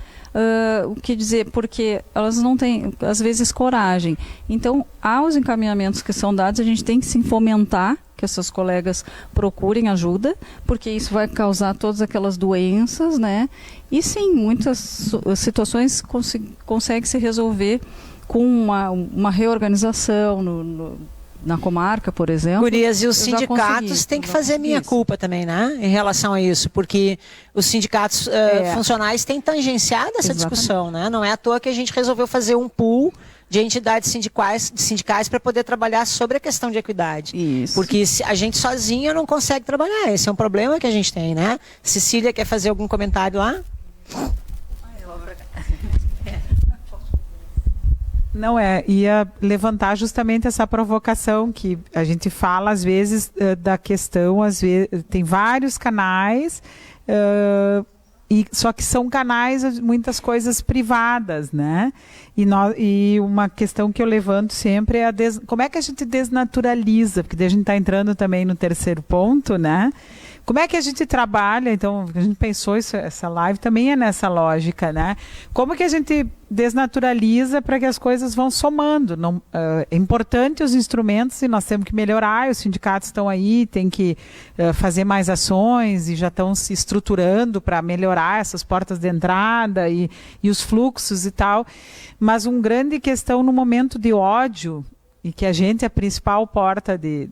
o que dizer, porque elas não têm, às vezes, coragem. Então, há os encaminhamentos que são dados, a gente tem que se fomentar que essas colegas procurem ajuda, porque isso vai causar todas aquelas doenças, né? E sim, muitas situações consegue se resolver com uma reorganização na comarca, por exemplo. Gurias, e os sindicatos têm que fazer minha culpa também, né? Em relação a isso, porque os sindicatos funcionais têm tangenciado essa discussão, né? Não é à toa que a gente resolveu fazer um pool de entidades sindicais para poder trabalhar sobre a questão de equidade. Isso. Porque a gente sozinha não consegue trabalhar. Esse é um problema que a gente tem, né? Cecília, quer fazer algum comentário lá? Não ia levantar justamente essa provocação que a gente fala às vezes da questão, às vezes tem vários canais, só que são canais, muitas coisas privadas, né? E uma questão que eu levanto sempre é como é que a gente desnaturaliza, porque daí a gente está entrando também no terceiro ponto, né? Como é que a gente trabalha? Então, a gente pensou essa live também é nessa lógica, né? Como que a gente desnaturaliza para que as coisas vão somando? É importante os instrumentos e nós temos que melhorar, os sindicatos estão aí, tem que fazer mais ações e já estão se estruturando para melhorar essas portas de entrada e os fluxos e tal. Mas uma grande questão no momento de ódio, e que a gente é a principal porta de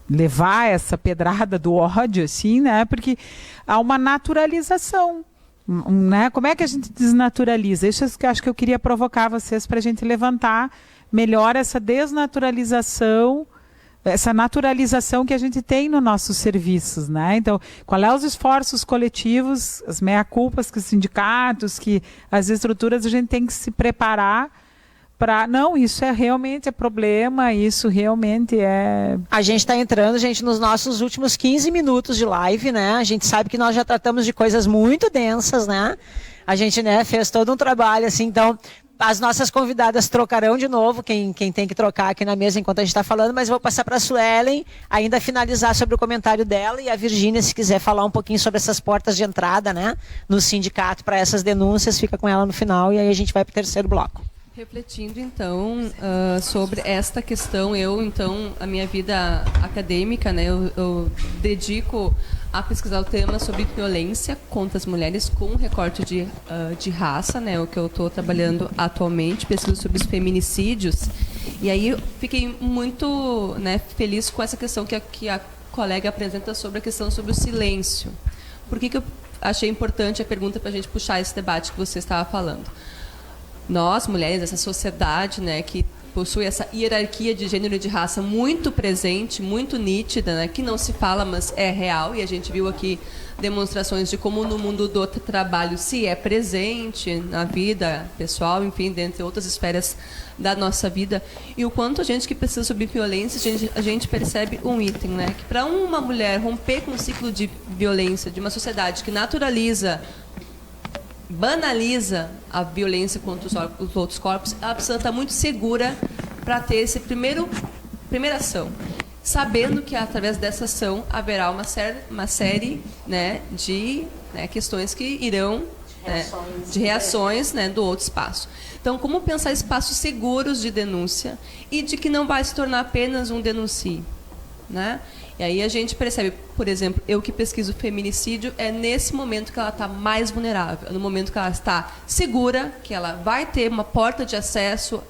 levar essa pedrada do ódio, assim, né? Porque há uma naturalização, né? Como é que a gente desnaturaliza? Isso é que eu acho que eu queria provocar vocês para a gente levantar melhor essa desnaturalização, essa naturalização que a gente tem nos nossos serviços, né? Então, qual é os esforços coletivos, as meia-culpas que os sindicatos, que as estruturas, a gente tem que se preparar não, isso realmente é problema, isso realmente é... A gente está entrando, gente, nos nossos últimos 15 minutos de live, né? A gente sabe que nós já tratamos de coisas muito densas, né? A gente, né, fez todo um trabalho, assim, então... As nossas convidadas trocarão de novo, quem tem que trocar aqui na mesa enquanto a gente está falando, mas eu vou passar para a Suelen ainda finalizar sobre o comentário dela, e a Virgínia, se quiser falar um pouquinho sobre essas portas de entrada, né, no sindicato para essas denúncias, fica com ela no final e aí a gente vai para o terceiro bloco. Refletindo, então, sobre esta questão, a minha vida acadêmica, né, eu dedico a pesquisar o tema sobre violência contra as mulheres com recorte de raça, né, o que eu estou trabalhando atualmente, pesquiso sobre os feminicídios. E aí eu fiquei muito, né, feliz com essa questão que a colega apresenta sobre a questão sobre o silêncio. Por que eu achei importante a pergunta para a gente puxar esse debate que você estava falando? Nós, mulheres, essa sociedade, né, que possui essa hierarquia de gênero e de raça muito presente, muito nítida, né, que não se fala, mas é real, e a gente viu aqui demonstrações de como no mundo do trabalho se é presente na vida pessoal, enfim, dentre outras esferas da nossa vida, e o quanto a gente que precisa subir violência, a gente percebe um item, né, que para uma mulher romper com um ciclo de violência de uma sociedade que naturaliza, banaliza a violência contra os outros corpos, ela precisa estar muito segura para ter esse primeira ação, sabendo que através dessa ação haverá uma série né, de questões que irão de reações né, do outro espaço. Então, como pensar espaços seguros de denúncia e de que não vai se tornar apenas um denuncie, né? E aí a gente percebe, por exemplo, eu que pesquiso feminicídio, é nesse momento que ela está mais vulnerável, é no momento que ela está segura, que ela vai ter uma porta de acesso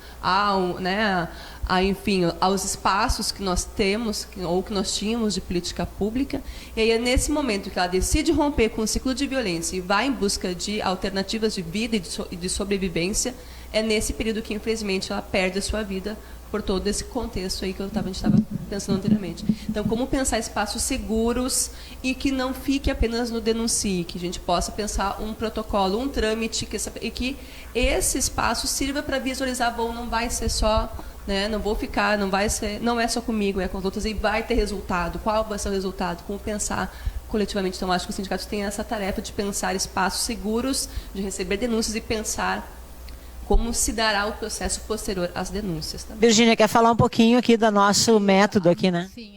enfim, aos espaços que nós temos, ou que nós tínhamos de política pública. E aí é nesse momento que ela decide romper com o ciclo de violência e vai em busca de alternativas de vida e de sobrevivência, é nesse período que, infelizmente, ela perde a sua vida por todo esse contexto aí que a gente estava pensando anteriormente. Então, como pensar espaços seguros e que não fique apenas no denuncie, que a gente possa pensar um protocolo, um trâmite, e que esse espaço sirva para visualizar, bom, não vai ser só, né, não é só comigo, é com os outros, e vai ter resultado. Qual vai ser o resultado? Como pensar coletivamente? Então, acho que os sindicatos têm essa tarefa de pensar espaços seguros, de receber denúncias e pensar como se dará o processo posterior às denúncias. Também. Virgínia, quer falar um pouquinho aqui do nosso método aqui, né? Sim,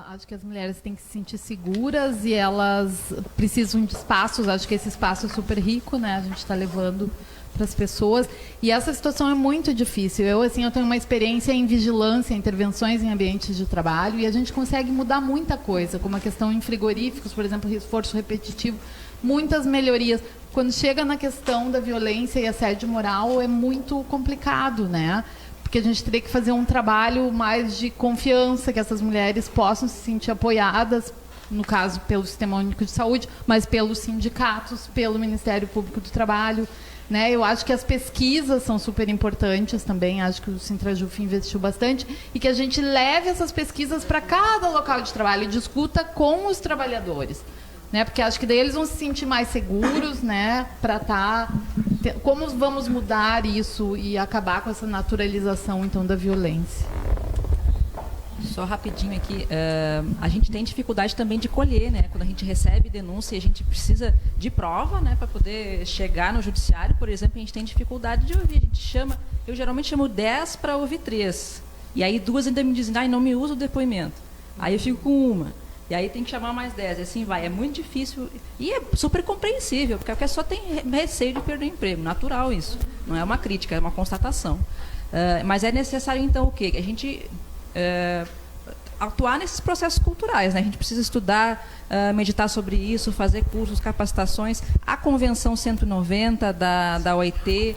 acho que as mulheres têm que se sentir seguras e elas precisam de espaços. Acho que esse espaço é super rico, né? A gente está levando para as pessoas. E essa situação é muito difícil. Eu tenho uma experiência em vigilância, intervenções em ambientes de trabalho, e a gente consegue mudar muita coisa, como a questão em frigoríficos, por exemplo, esforço repetitivo, muitas melhorias. Quando chega na questão da violência e assédio moral, é muito complicado, né? Porque a gente teria que fazer um trabalho mais de confiança, que essas mulheres possam se sentir apoiadas, no caso, pelo Sistema Único de Saúde, mas pelos sindicatos, pelo Ministério Público do Trabalho, né? Eu acho que as pesquisas são super importantes também, acho que o Sintrajuf investiu bastante, e que a gente leve essas pesquisas para cada local de trabalho e discuta com os trabalhadores. Né, porque acho que daí eles vão se sentir mais seguros, né, para como vamos mudar isso e acabar com essa naturalização então da violência. Só rapidinho aqui, a gente tem dificuldade também de colher, né? Quando a gente recebe denúncia e a gente precisa de prova, né, para poder chegar no judiciário, por exemplo, a gente tem dificuldade de ouvir. Eu geralmente chamo 10 para ouvir 3. E aí 2 ainda me dizem, não me usa o depoimento. Aí eu fico com uma. E aí tem que chamar mais 10, e assim vai. É muito difícil e é super compreensível, porque a pessoa tem receio de perder o emprego. Natural isso. Não é uma crítica, é uma constatação. Mas é necessário, então, o quê? A gente atuar nesses processos culturais, né? A gente precisa estudar, meditar sobre isso, fazer cursos, capacitações. A Convenção 190 da OIT,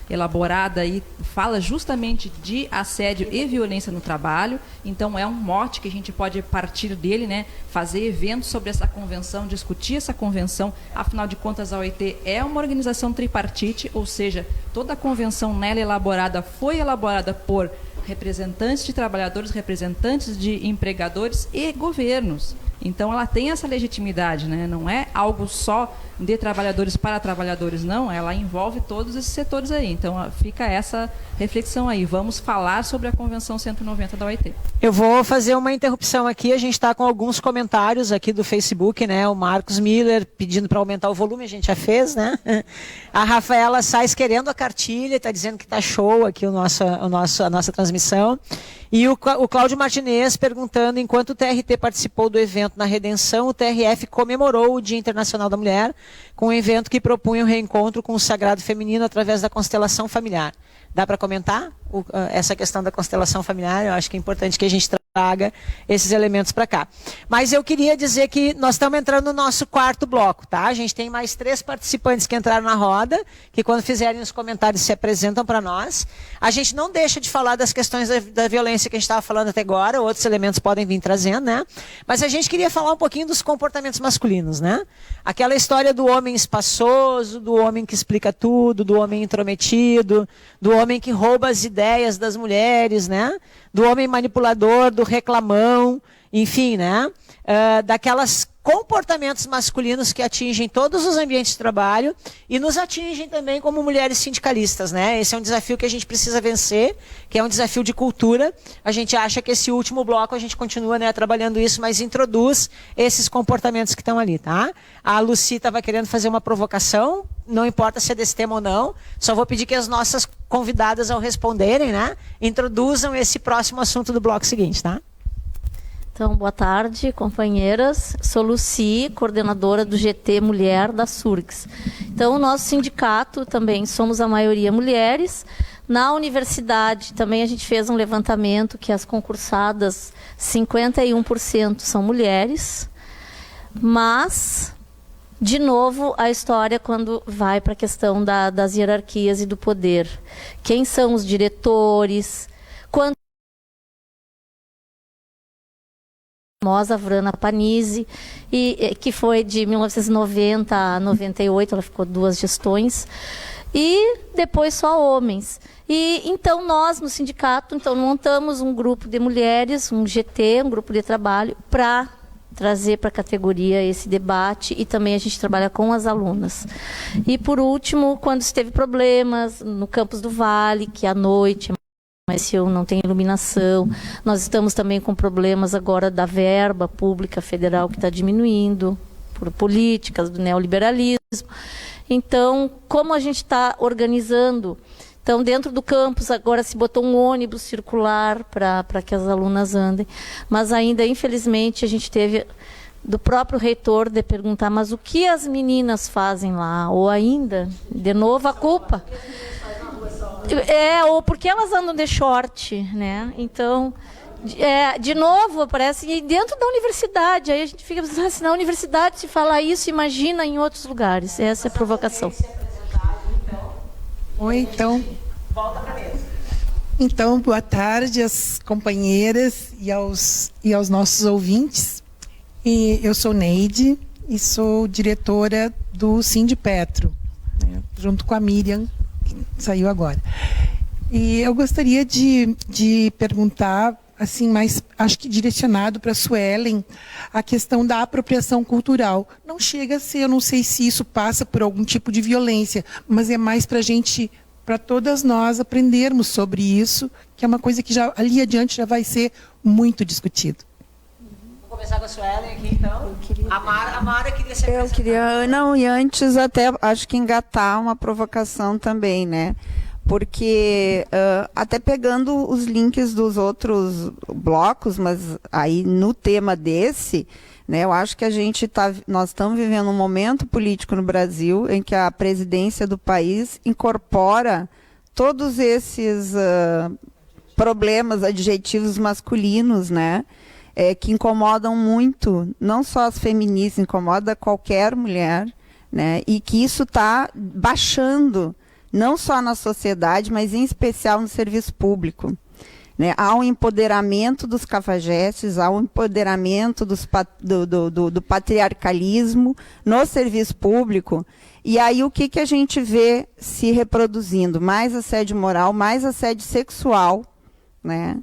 elaborada e fala justamente de assédio e violência no trabalho. Então é um mote que a gente pode partir dele, né? Fazer eventos sobre essa convenção, discutir essa convenção. Afinal de contas, a OIT é uma organização tripartite, ou seja, toda a convenção nela elaborada foi elaborada por representantes de trabalhadores, representantes de empregadores e governos. Então ela tem essa legitimidade, né? Não é algo só de trabalhadores para trabalhadores, não. Ela envolve todos esses setores aí. Então fica essa reflexão aí. Vamos falar sobre a Convenção 190 da OIT. Eu vou fazer uma interrupção aqui. A gente está com alguns comentários aqui do Facebook, né? O Marcos Miller pedindo para aumentar o volume, a gente já fez, né? A Rafaela Sais querendo a cartilha, está dizendo que está show aqui a nossa transmissão. E o Cláudio Martinez perguntando, enquanto o TRT participou do evento na Redenção, o TRF comemorou o Dia Internacional da Mulher, com um evento que propunha o reencontro com o sagrado feminino através da constelação familiar. Dá para comentar essa questão da constelação familiar? Eu acho que é importante que a gente traga esses elementos para cá. Mas eu queria dizer que nós estamos entrando no nosso quarto bloco, tá? A gente tem mais 3 participantes que entraram na roda, que quando fizerem os comentários se apresentam para nós. A gente não deixa de falar das questões da violência que a gente estava falando até agora, outros elementos podem vir trazendo, né? Mas a gente queria falar um pouquinho dos comportamentos masculinos, né? Aquela história do homem espaçoso, do homem que explica tudo, do homem intrometido, do homem que rouba as ideias das mulheres, né? Do homem manipulador, do reclamão, enfim, né? Daquelas comportamentos masculinos que atingem todos os ambientes de trabalho e nos atingem também como mulheres sindicalistas, né? Esse é um desafio que a gente precisa vencer, que é um desafio de cultura. A gente acha que esse último bloco a gente continua, né, trabalhando isso, mas introduz esses comportamentos que estão ali, tá? A Lucy estava querendo fazer uma provocação, não importa se é desse tema ou não, só vou pedir que as nossas convidadas, ao responderem, né, introduzam esse próximo assunto do bloco seguinte, tá? Então, boa tarde, companheiras. Sou Lucy, coordenadora do GT Mulher da SURGS. Então, o nosso sindicato também somos a maioria mulheres. Na universidade também a gente fez um levantamento que as concursadas, 51% são mulheres. Mas, de novo, a história quando vai para a questão das hierarquias e do poder. Quem são os diretores? Famosa Vrana Panizzi, que foi de 1990 a 98, ela ficou 2 gestões, e depois só homens. E então nós no sindicato montamos um grupo de mulheres, um GT, um grupo de trabalho, para trazer para a categoria esse debate, e também a gente trabalha com as alunas. E por último, quando se teve problemas no campus do Vale, que à noite mas se eu não tenho iluminação, nós estamos também com problemas agora da verba pública federal que está diminuindo, por políticas do neoliberalismo. Então, como a gente está organizando? Então, dentro do campus, agora se botou um ônibus circular para que as alunas andem, mas ainda, infelizmente, a gente teve do próprio reitor de perguntar, mas o que as meninas fazem lá? Ou ainda, de novo, a culpa... ou porque elas andam de short, né? Então, de novo, parece, e dentro da universidade, aí a gente fica pensando, se na universidade se fala isso, imagina em outros lugares. Essa é a provocação. Oi, então. Então, boa tarde às companheiras e aos nossos ouvintes. Eu sou Neide e sou diretora do Sindipetro, né, junto com a Miriam, saiu agora. E eu gostaria de perguntar, assim, mais, acho que direcionado para a Suelen, a questão da apropriação cultural. Não chega a ser, eu não sei se isso passa por algum tipo de violência, mas é mais para a gente, para todas nós aprendermos sobre isso, que é uma coisa que já ali adiante já vai ser muito discutido. Vou começar com a Suelen aqui, então. A Mara queria ser Eu queria, não, e antes até acho que engatar uma provocação também, né? Porque até pegando os links dos outros blocos, mas aí no tema desse, né, eu acho que nós estamos vivendo um momento político no Brasil em que a presidência do país incorpora todos esses problemas, adjetivos masculinos, né? Que incomodam muito, não só as feministas, incomoda qualquer mulher, né? E que isso está baixando, não só na sociedade, mas em especial no serviço público, né? Há um empoderamento dos cafajestes, há um empoderamento do patriarcalismo no serviço público, e aí o que a gente vê se reproduzindo? Mais assédio moral, mais assédio sexual, né?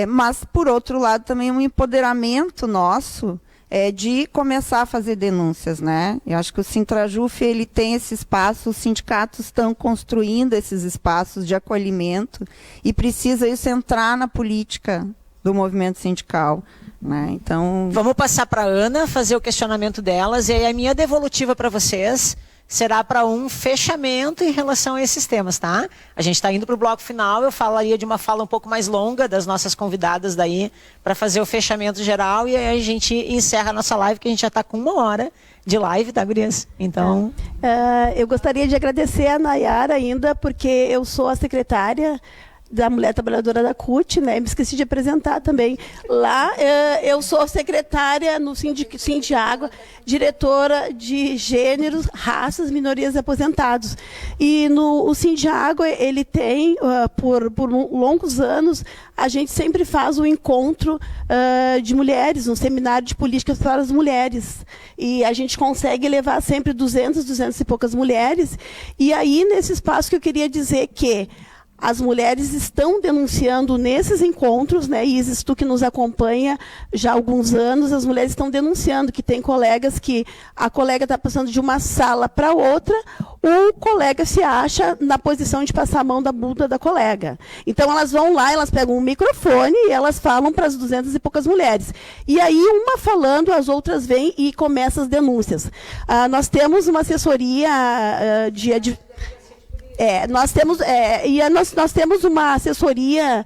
Mas, por outro lado, também um empoderamento nosso de começar a fazer denúncias, né? Eu acho que o Sintrajuf, ele tem esse espaço, os sindicatos estão construindo esses espaços de acolhimento e precisa isso entrar na política do movimento sindical, né? Então... Vamos passar para a Ana, fazer o questionamento delas, e aí a minha devolutiva para vocês será para um fechamento em relação a esses temas, tá? A gente está indo para o bloco final, eu falaria de uma fala um pouco mais longa das nossas convidadas daí, para fazer o fechamento geral, e aí a gente encerra a nossa live, que a gente já está com 1 hora de live, tá, gurias? Então... eu gostaria de agradecer a Nayara ainda, porque eu sou a secretária da Mulher Trabalhadora da CUT, né? Me esqueci de apresentar também. Lá eu sou secretária no Sindiágua, diretora de gêneros, raças, minorias e aposentados. E o Sindiágua, ele tem, por longos anos, a gente sempre faz um encontro de mulheres, um seminário de políticas para as mulheres. E a gente consegue levar sempre 200 e poucas mulheres. E aí, nesse espaço que eu queria dizer que as mulheres estão denunciando nesses encontros, né? Isis, tu que nos acompanha já há alguns anos, as mulheres estão denunciando que tem colegas que a colega está passando de uma sala para outra, o colega se acha na posição de passar a mão da bunda da colega. Então elas vão lá, elas pegam um microfone e elas falam para as 200 e poucas mulheres. E aí uma falando, as outras vêm e começam as denúncias. Nós temos uma assessoria nós temos uma assessoria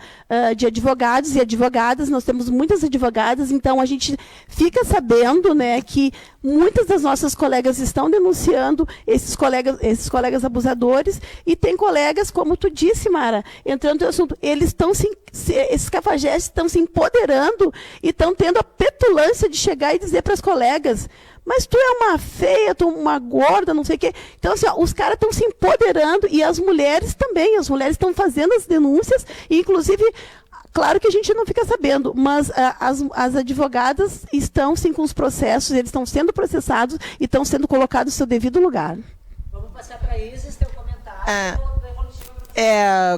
de advogados e advogadas, nós temos muitas advogadas, então a gente fica sabendo, né, que muitas das nossas colegas estão denunciando esses colegas abusadores, e tem colegas, como tu disse, Mara, entrando no assunto, esses cafajestes estão se empoderando e estão tendo a petulância de chegar e dizer para as colegas: mas tu é uma feia, tu é uma gorda, não sei o quê. Então, assim, os caras estão se empoderando, e as mulheres também. As mulheres estão fazendo as denúncias, e, inclusive, claro que a gente não fica sabendo, mas as advogadas estão, sim, com os processos, eles estão sendo processados e estão sendo colocados no seu devido lugar. Vamos passar para a Isis, teu comentário.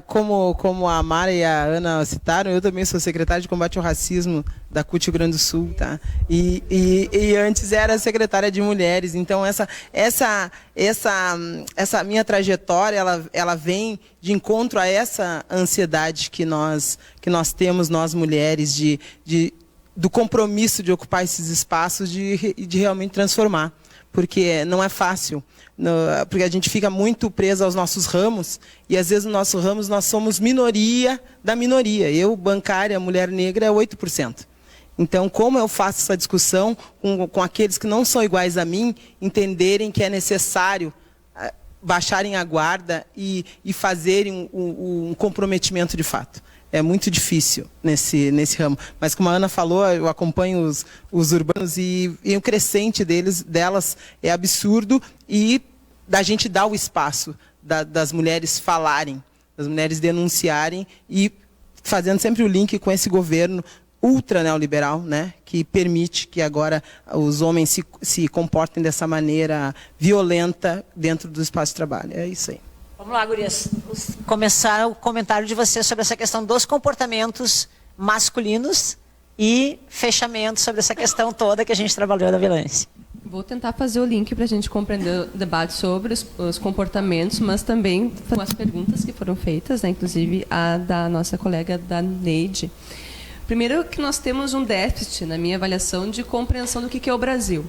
Como a Mara e a Ana citaram, eu também sou secretária de combate ao racismo da CUT Rio Grande do Sul, tá? E antes era secretária de mulheres. Então essa minha trajetória, ela vem de encontro a essa ansiedade que nós temos, nós mulheres, do compromisso de ocupar esses espaços, de realmente transformar. Porque não é fácil, porque a gente fica muito preso aos nossos ramos, e às vezes no nosso ramo nós somos minoria da minoria. Eu, bancária, mulher negra, é 8%. Então, como eu faço essa discussão com aqueles que não são iguais a mim, entenderem que é necessário baixarem a guarda e fazerem um comprometimento de fato? É muito difícil nesse ramo. Mas como a Ana falou, eu acompanho os urbanos, e o crescente delas é absurdo, e da gente dar o espaço das mulheres falarem, das mulheres denunciarem, e fazendo sempre o link com esse governo ultra neoliberal, né, que permite que agora os homens se comportem dessa maneira violenta dentro do espaço de trabalho. É isso aí. Vamos lá, gurias. Começar o comentário de vocês sobre essa questão dos comportamentos masculinos e fechamento sobre essa questão toda que a gente trabalhou da violência. Vou tentar fazer o link para a gente compreender o debate sobre os comportamentos, mas também as perguntas que foram feitas, né, inclusive a da nossa colega da Neide. Primeiro, que nós temos um déficit, na minha avaliação, de compreensão do que é o Brasil.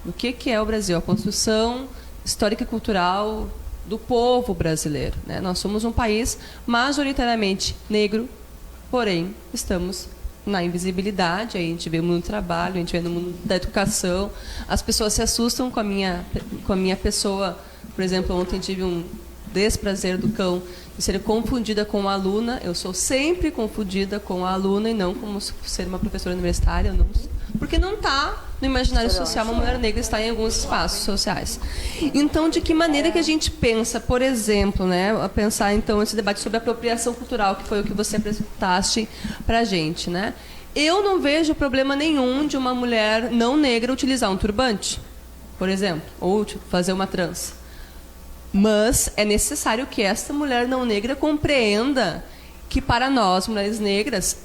O que é o Brasil? A construção histórica e cultural do povo brasileiro, né? Nós somos um país majoritariamente negro, porém estamos na invisibilidade. Aí a gente vê no mundo do trabalho, a gente vê no mundo da educação. As pessoas se assustam com a minha pessoa. Por exemplo, ontem tive um desprazer do cão de ser confundida com uma aluna. Eu sou sempre confundida com a aluna e não como ser uma professora universitária, porque não está no imaginário social uma mulher negra estar em alguns espaços sociais. Então, de que maneira que a gente pensa, por exemplo, né, a pensar então esse debate sobre apropriação cultural, que foi o que você apresentaste para a gente, né? Eu não vejo problema nenhum de uma mulher não negra utilizar um turbante, por exemplo, ou fazer uma trança. Mas é necessário que esta mulher não negra compreenda que para nós, mulheres negras,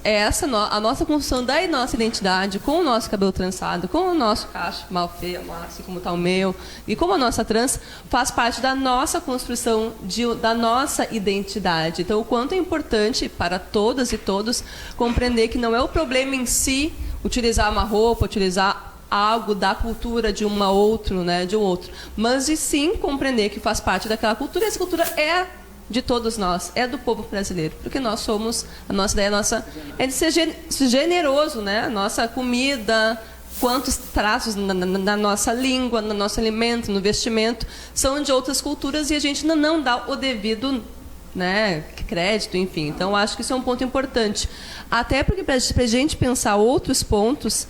a nossa construção da nossa identidade, com o nosso cabelo trançado, com o nosso cacho mal feio, assim como está o meu, e como a nossa trança, faz parte da nossa construção, da nossa identidade. Então, o quanto é importante para todas e todos compreender que não é o problema em si utilizar uma roupa, utilizar algo da cultura de um outro, mas de sim compreender que faz parte daquela cultura, e essa cultura é de todos nós, é do povo brasileiro, porque nós somos, a nossa ideia é de ser generoso, né? A nossa comida, quantos traços na nossa língua, no nosso alimento, no vestimento, são de outras culturas, e a gente não dá o devido né, crédito, enfim. Então, acho que isso é um ponto importante. Até porque, para a gente pensar outros pontos,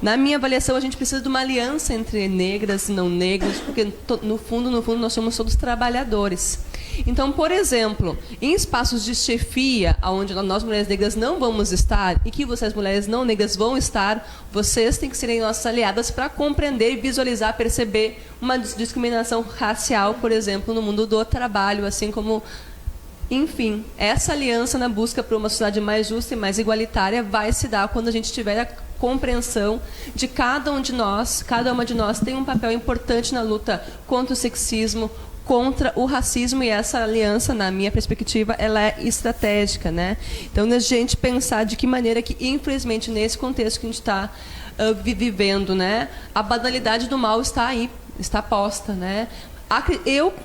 na minha avaliação, a gente precisa de uma aliança entre negras e não negros, porque, no fundo, nós somos todos trabalhadores. Então, por exemplo, em espaços de chefia, onde nós mulheres negras não vamos estar, e que vocês mulheres não negras vão estar, vocês têm que serem nossas aliadas para compreender, visualizar, perceber uma discriminação racial, por exemplo, no mundo do trabalho, assim como... Enfim, essa aliança na busca por uma sociedade mais justa e mais igualitária vai se dar quando a gente tiver a compreensão de cada uma de nós tem um papel importante na luta contra o sexismo, contra o racismo, e essa aliança, na minha perspectiva, ela é estratégica, né? Então, a gente pensar de que maneira que, infelizmente, nesse contexto que a gente está vivendo, né, a banalidade do mal está aí, está posta, né?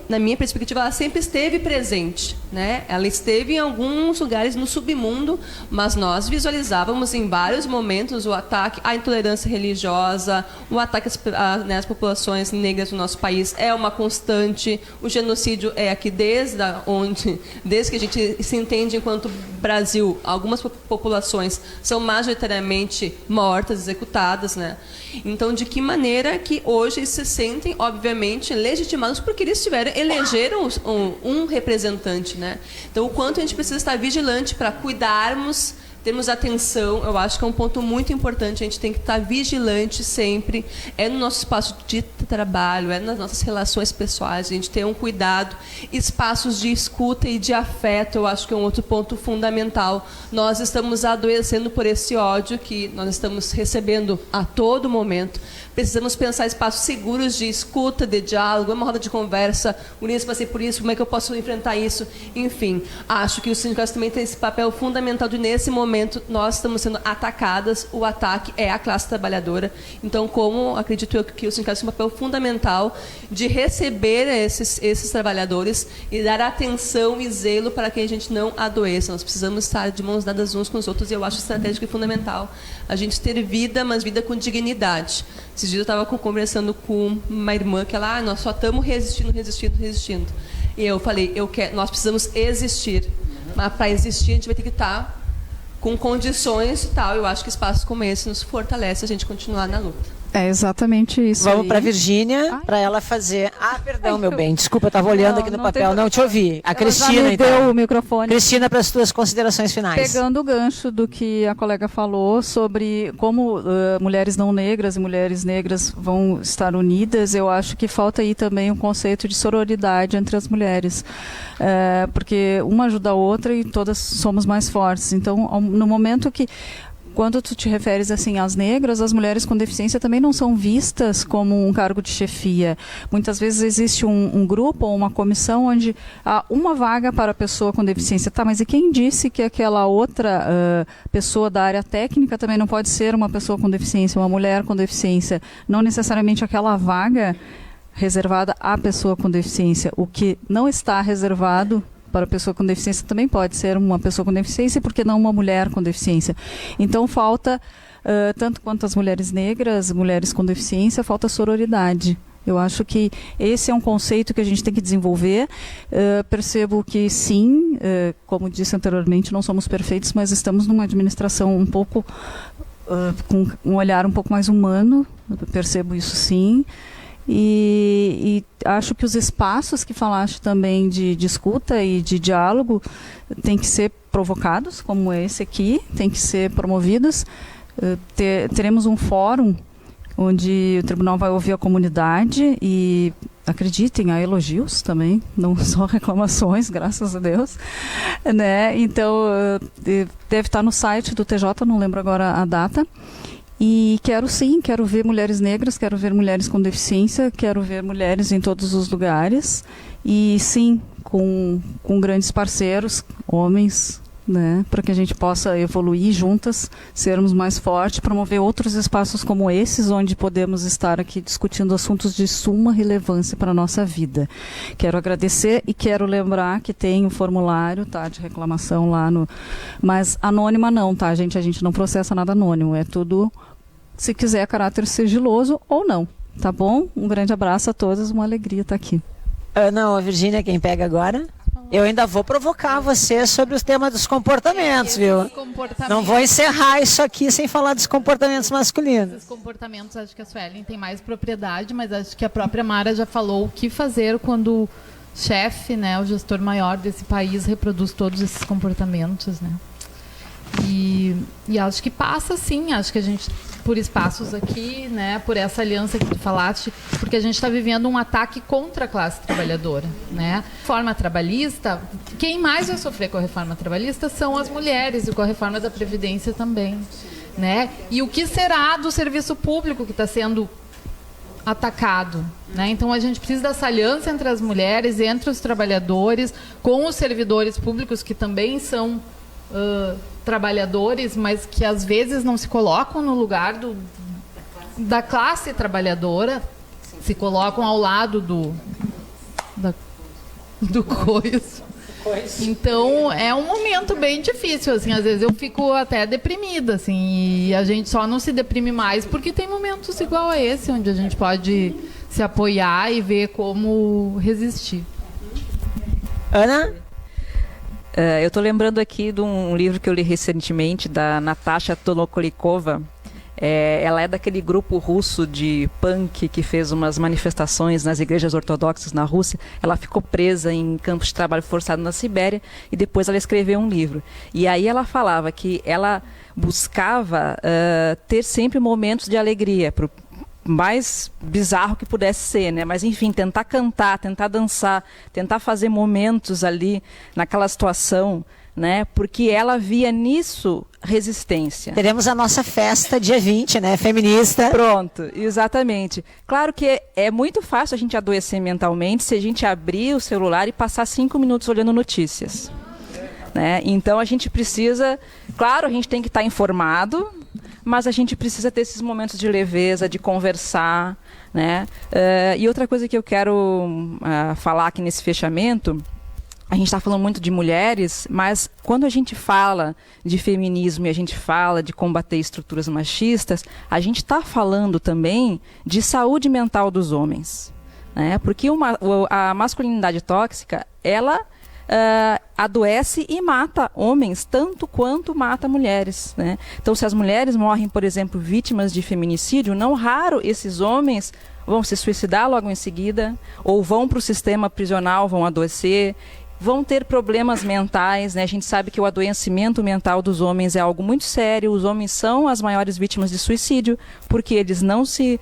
Na minha perspectiva, ela sempre esteve presente, né? Ela esteve em alguns lugares no submundo, mas nós visualizávamos em vários momentos o ataque à intolerância religiosa, o ataque às populações negras do nosso país é uma constante, o genocídio é aqui desde que a gente se entende enquanto Brasil, algumas populações são majoritariamente mortas, executadas, né? Então, de que maneira que hoje se sentem, obviamente, legitimados porque eles elegeram um representante, né? Então, o quanto a gente precisa estar vigilante para cuidarmos, termos atenção, eu acho que é um ponto muito importante, a gente tem que estar vigilante sempre, é no nosso espaço de trabalho, é nas nossas relações pessoais, a gente tem um cuidado, espaços de escuta e de afeto, eu acho que é um outro ponto fundamental. Nós estamos adoecendo por esse ódio que nós estamos recebendo a todo momento. Precisamos pensar espaços seguros de escuta, de diálogo, uma roda de conversa, Unidas passei por isso, como é que eu posso enfrentar isso? Enfim, acho que os sindicatos também têm esse papel fundamental de, nesse momento, nós estamos sendo atacadas, o ataque é a classe trabalhadora. Então, como acredito eu que os sindicatos têm um papel fundamental de receber esses trabalhadores e dar atenção e zelo para que a gente não adoeça. Nós precisamos estar de mãos dadas uns com os outros, e eu acho estratégico e fundamental a gente ter vida, mas vida com dignidade. Esses dias eu estava conversando com uma irmã que ela, nós só estamos resistindo. E eu falei, nós precisamos existir. Mas para existir a gente vai ter que estar com condições e tal. Eu acho que espaços como esse nos fortalece a gente continuar na luta. É exatamente isso. Vamos para a Virgínia, para ela fazer... perdão, meu bem. Desculpa, eu estava olhando aqui no papel. Não te ouvi. A Cristina, então. Deu o microfone. Cristina, para as tuas considerações finais. Pegando o gancho do que a colega falou sobre como mulheres não negras e mulheres negras vão estar unidas, eu acho que falta aí também um conceito de sororidade entre as mulheres. Porque uma ajuda a outra e todas somos mais fortes. Então, no momento que... Quando tu te referes assim às negras, as mulheres com deficiência também não são vistas como um cargo de chefia. Muitas vezes existe um grupo ou uma comissão onde há uma vaga para a pessoa com deficiência. Tá, mas e quem disse que aquela outra pessoa da área técnica também não pode ser uma pessoa com deficiência, uma mulher com deficiência? Não necessariamente aquela vaga reservada à pessoa com deficiência. O que não está reservado para a pessoa com deficiência também pode ser uma pessoa com deficiência, porque não uma mulher com deficiência. Então falta, tanto quanto as mulheres negras, mulheres com deficiência, falta sororidade. Eu acho que esse é um conceito que a gente tem que desenvolver. Percebo que sim, como disse anteriormente, não somos perfeitos, mas estamos numa administração um pouco, com um olhar um pouco mais humano, percebo isso sim. E acho que os espaços que falaste também de escuta e de diálogo têm que ser provocados, como esse aqui, têm que ser promovidos. Teremos um fórum onde o tribunal vai ouvir a comunidade e, acreditem, há elogios também, não só reclamações, graças a Deus, né? Então, deve estar no site do TJ, não lembro agora a data. E quero ver mulheres negras, quero ver mulheres com deficiência, quero ver mulheres em todos os lugares. E sim, com grandes parceiros, homens, né, para que a gente possa evoluir juntas, sermos mais fortes, promover outros espaços como esses, onde podemos estar aqui discutindo assuntos de suma relevância para a nossa vida. Quero agradecer e quero lembrar que tem um formulário, tá, de reclamação lá no... Mas anônima não, tá, gente? A gente não processa nada anônimo, é tudo... Se quiser, caráter sigiloso ou não, tá bom? Um grande abraço a todos, uma alegria estar aqui. Não, a Virgínia, quem pega agora? Eu ainda vou provocar você sobre o tema dos comportamentos, viu? Não vou encerrar isso aqui sem falar dos comportamentos masculinos. Esses comportamentos, acho que a Suelen tem mais propriedade, mas acho que a própria Mara já falou o que fazer quando o chefe, né, o gestor maior desse país reproduz todos esses comportamentos, né? E acho que passa, sim, acho que a gente, por espaços aqui, né, por essa aliança que tu falaste, porque a gente está vivendo um ataque contra a classe trabalhadora, né? Reforma trabalhista, quem mais vai sofrer com a reforma trabalhista são as mulheres, e com a reforma da Previdência também, né? E o que será do serviço público que está sendo atacado, né? Então a gente precisa dessa aliança entre as mulheres, entre os trabalhadores, com os servidores públicos que também são trabalhadores, mas que às vezes não se colocam no lugar da classe trabalhadora, se colocam ao lado do coiso. Então é um momento bem difícil, assim, às vezes eu fico até deprimida, assim, e a gente só não se deprime mais porque tem momentos igual a esse, onde a gente pode se apoiar e ver como resistir. Ana? Eu estou lembrando aqui de um livro que eu li recentemente, da Natasha Tolokolikova. Ela é daquele grupo russo de punk que fez umas manifestações nas igrejas ortodoxas na Rússia. Ela ficou presa em campos de trabalho forçado na Sibéria e depois ela escreveu um livro. E aí ela falava que ela buscava ter sempre momentos de alegria, mais bizarro que pudesse ser, né? Mas enfim, tentar cantar, tentar dançar, tentar fazer momentos ali naquela situação, né? Porque ela via nisso resistência. Teremos a nossa festa dia 20, né? Feminista. Pronto, exatamente. Claro que é muito fácil a gente adoecer mentalmente se a gente abrir o celular e passar 5 minutos olhando notícias, né? Então a gente precisa, claro, a gente tem que estar informado, mas a gente precisa ter esses momentos de leveza, de conversar, né? E outra coisa que eu quero falar aqui nesse fechamento, a gente está falando muito de mulheres, mas quando a gente fala de feminismo e a gente fala de combater estruturas machistas, a gente está falando também de saúde mental dos homens, né? Porque a masculinidade tóxica, ela adoece e mata homens tanto quanto mata mulheres, né? Então, se as mulheres morrem, por exemplo, vítimas de feminicídio, não raro esses homens vão se suicidar logo em seguida, ou vão para o sistema prisional, vão adoecer, vão ter problemas mentais, né? A gente sabe que o adoecimento mental dos homens é algo muito sério. Os homens são as maiores vítimas de suicídio, porque eles não se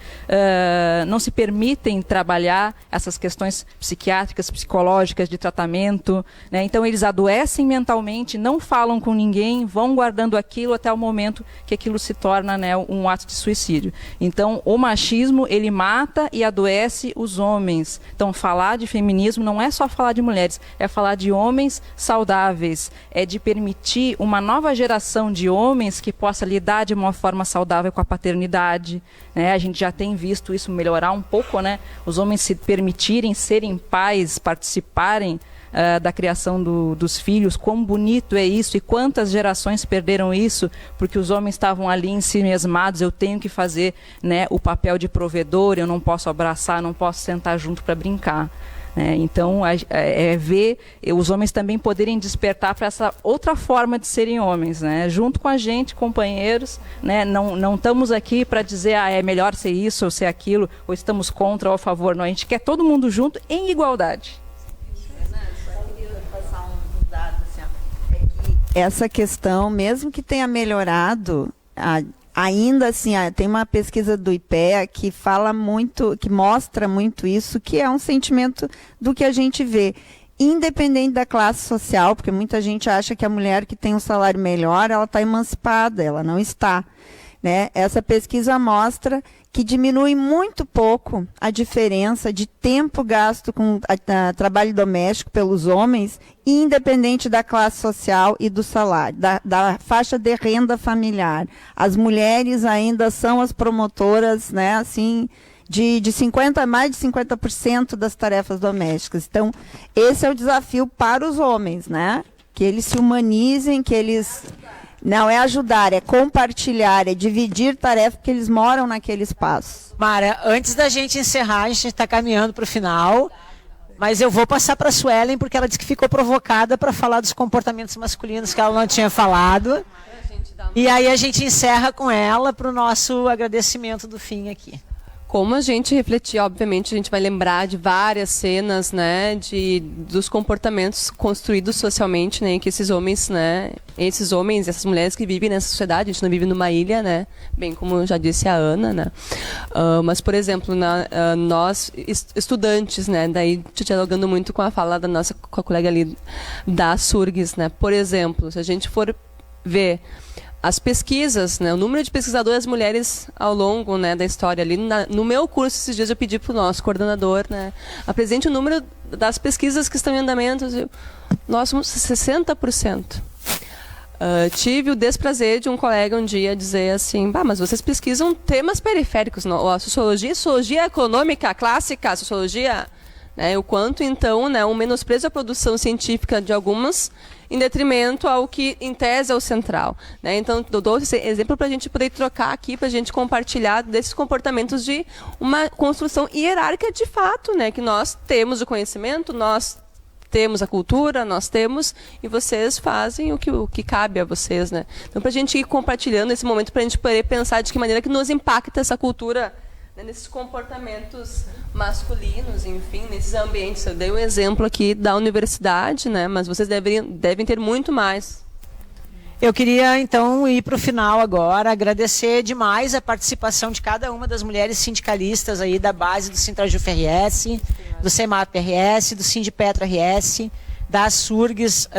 permitem trabalhar essas questões psiquiátricas, psicológicas, de tratamento, né? Então eles adoecem mentalmente, não falam com ninguém, vão guardando aquilo até o momento que aquilo se torna, né, um ato de suicídio. Então o machismo, ele mata e adoece os homens. Então falar de feminismo não é só falar de mulheres, é falar de homens saudáveis, é de permitir uma nova geração de homens que possa lidar de uma forma saudável com a paternidade, né? A gente já tem visto isso melhorar um pouco, né? Os homens se permitirem serem pais, participarem da criação dos filhos. Quão bonito é isso e quantas gerações perderam isso porque os homens estavam ali em si mesmados. Eu tenho que fazer, né, o papel de provedor, eu não posso abraçar, não posso sentar junto para brincar. Então, ver os homens também poderem despertar para essa outra forma de serem homens, né? Junto com a gente, companheiros, né? Não estamos aqui para dizer é melhor ser isso ou ser aquilo, ou estamos contra ou a favor. Não, a gente quer todo mundo junto em igualdade. Essa questão, mesmo que tenha melhorado, ainda assim, tem uma pesquisa do IPEA que fala muito, que mostra muito isso, que é um sentimento do que a gente vê, independente da classe social, porque muita gente acha que a mulher que tem um salário melhor, ela está emancipada, ela não está, né? Essa pesquisa mostra que diminui muito pouco a diferença de tempo gasto com trabalho doméstico pelos homens, independente da classe social e do salário, da faixa de renda familiar. As mulheres ainda são as promotoras, né, assim, mais de 50% das tarefas domésticas. Então, esse é o desafio para os homens, né? Que eles se humanizem, que eles... Não é ajudar, é compartilhar, é dividir tarefa, porque eles moram naquele espaço. Mara, antes da gente encerrar, a gente está caminhando para o final. Mas eu vou passar para a Suelen, porque ela disse que ficou provocada para falar dos comportamentos masculinos que ela não tinha falado. E aí a gente encerra com ela para o nosso agradecimento do fim aqui. Como a gente refletir, obviamente, a gente vai lembrar de várias cenas, né, dos comportamentos construídos socialmente, né, que esses homens, essas mulheres que vivem nessa sociedade, a gente não vive numa ilha, né, bem como já disse a Ana, né, mas, por exemplo, nós, estudantes, né, daí dialogando muito com a fala com a colega ali da SURGS, né, por exemplo, se a gente for ver as pesquisas, né, o número de pesquisadoras mulheres ao longo, né, da história ali. No meu curso, esses dias eu pedi para o nosso coordenador, né, apresente o número das pesquisas que estão em andamento. Nós somos 60%. Tive o desprazer de um colega um dia dizer assim, mas vocês pesquisam temas periféricos, não? A sociologia econômica clássica, a sociologia... Né, o quanto, então, né, um menosprezo à produção científica de algumas em detrimento ao que, em tese, é o central. Né? Então, eu dou esse exemplo para a gente poder trocar aqui, para a gente compartilhar desses comportamentos de uma construção hierárquica de fato, né, que nós temos o conhecimento, nós temos a cultura, nós temos, e vocês fazem o que cabe a vocês. Né? Então, para a gente ir compartilhando esse momento, para a gente poder pensar de que maneira que nos impacta essa cultura, nesses comportamentos masculinos, enfim, nesses ambientes. Eu dei um exemplo aqui da universidade, né? Mas vocês devem ter muito mais. Eu queria, então, ir para o final agora, agradecer demais a participação de cada uma das mulheres sindicalistas aí da base do Sintrajuf RS, do CEMAP RS, do Sindipetro RS, da SURGS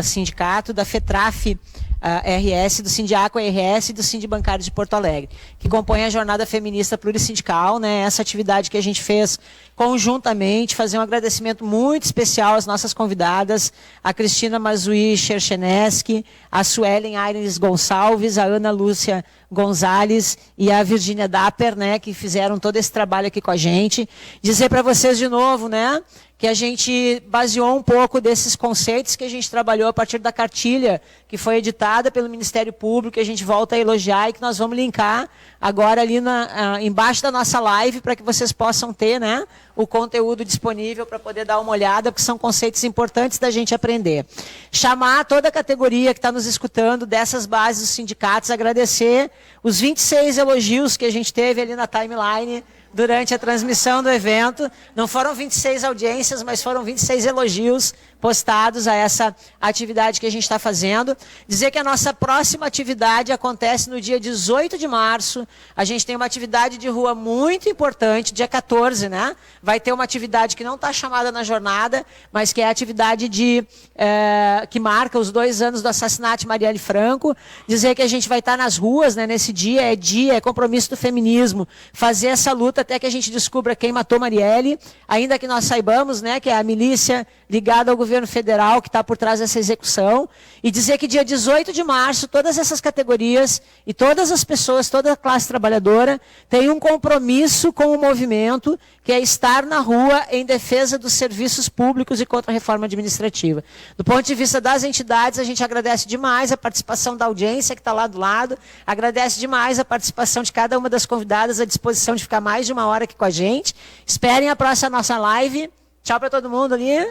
Sindicato, da FETRAF RS, do Sindiaco RS e do Sindibancário de Porto Alegre, que compõe a Jornada Feminista Plurissindical, né? Essa atividade que a gente fez conjuntamente, fazer um agradecimento muito especial às nossas convidadas, a Cristina Mazui Chercheneski, a Suelen Aires Gonçalves, a Ana Lúcia Gonzalez e a Virgínia Dapper, né, que fizeram todo esse trabalho aqui com a gente. Dizer para vocês de novo, né, que a gente baseou um pouco desses conceitos que a gente trabalhou a partir da cartilha que foi editada pelo Ministério Público, que a gente volta a elogiar e que nós vamos linkar agora ali embaixo da nossa live para que vocês possam ter, né, o conteúdo disponível para poder dar uma olhada, porque são conceitos importantes da gente aprender. Chamar toda a categoria que está nos escutando dessas bases dos sindicatos, agradecer os 26 elogios que a gente teve ali na timeline durante a transmissão do evento. Não foram 26 audiências, mas foram 26 elogios postados a essa atividade que a gente está fazendo. Dizer que a nossa próxima atividade acontece no dia 18 de março. A gente tem uma atividade de rua muito importante, dia 14, né? Vai ter uma atividade que não está chamada na jornada, mas que é a atividade que marca os 2 anos do assassinato de Marielle Franco. Dizer que a gente vai estar nas ruas, né, nesse dia, é compromisso do feminismo, fazer essa luta até que a gente descubra quem matou Marielle, ainda que nós saibamos, né, que é a milícia ligada ao governo federal que está por trás dessa execução, e dizer que dia 18 de março, todas essas categorias e todas as pessoas, toda a classe trabalhadora, tem um compromisso com o movimento, que é estar na rua em defesa dos serviços públicos e contra a reforma administrativa. Do ponto de vista das entidades, a gente agradece demais a participação da audiência que está lá do lado, agradece demais a participação de cada uma das convidadas, à disposição de ficar mais de 1 hora aqui com a gente. Esperem a próxima nossa live. Tchau para todo mundo ali.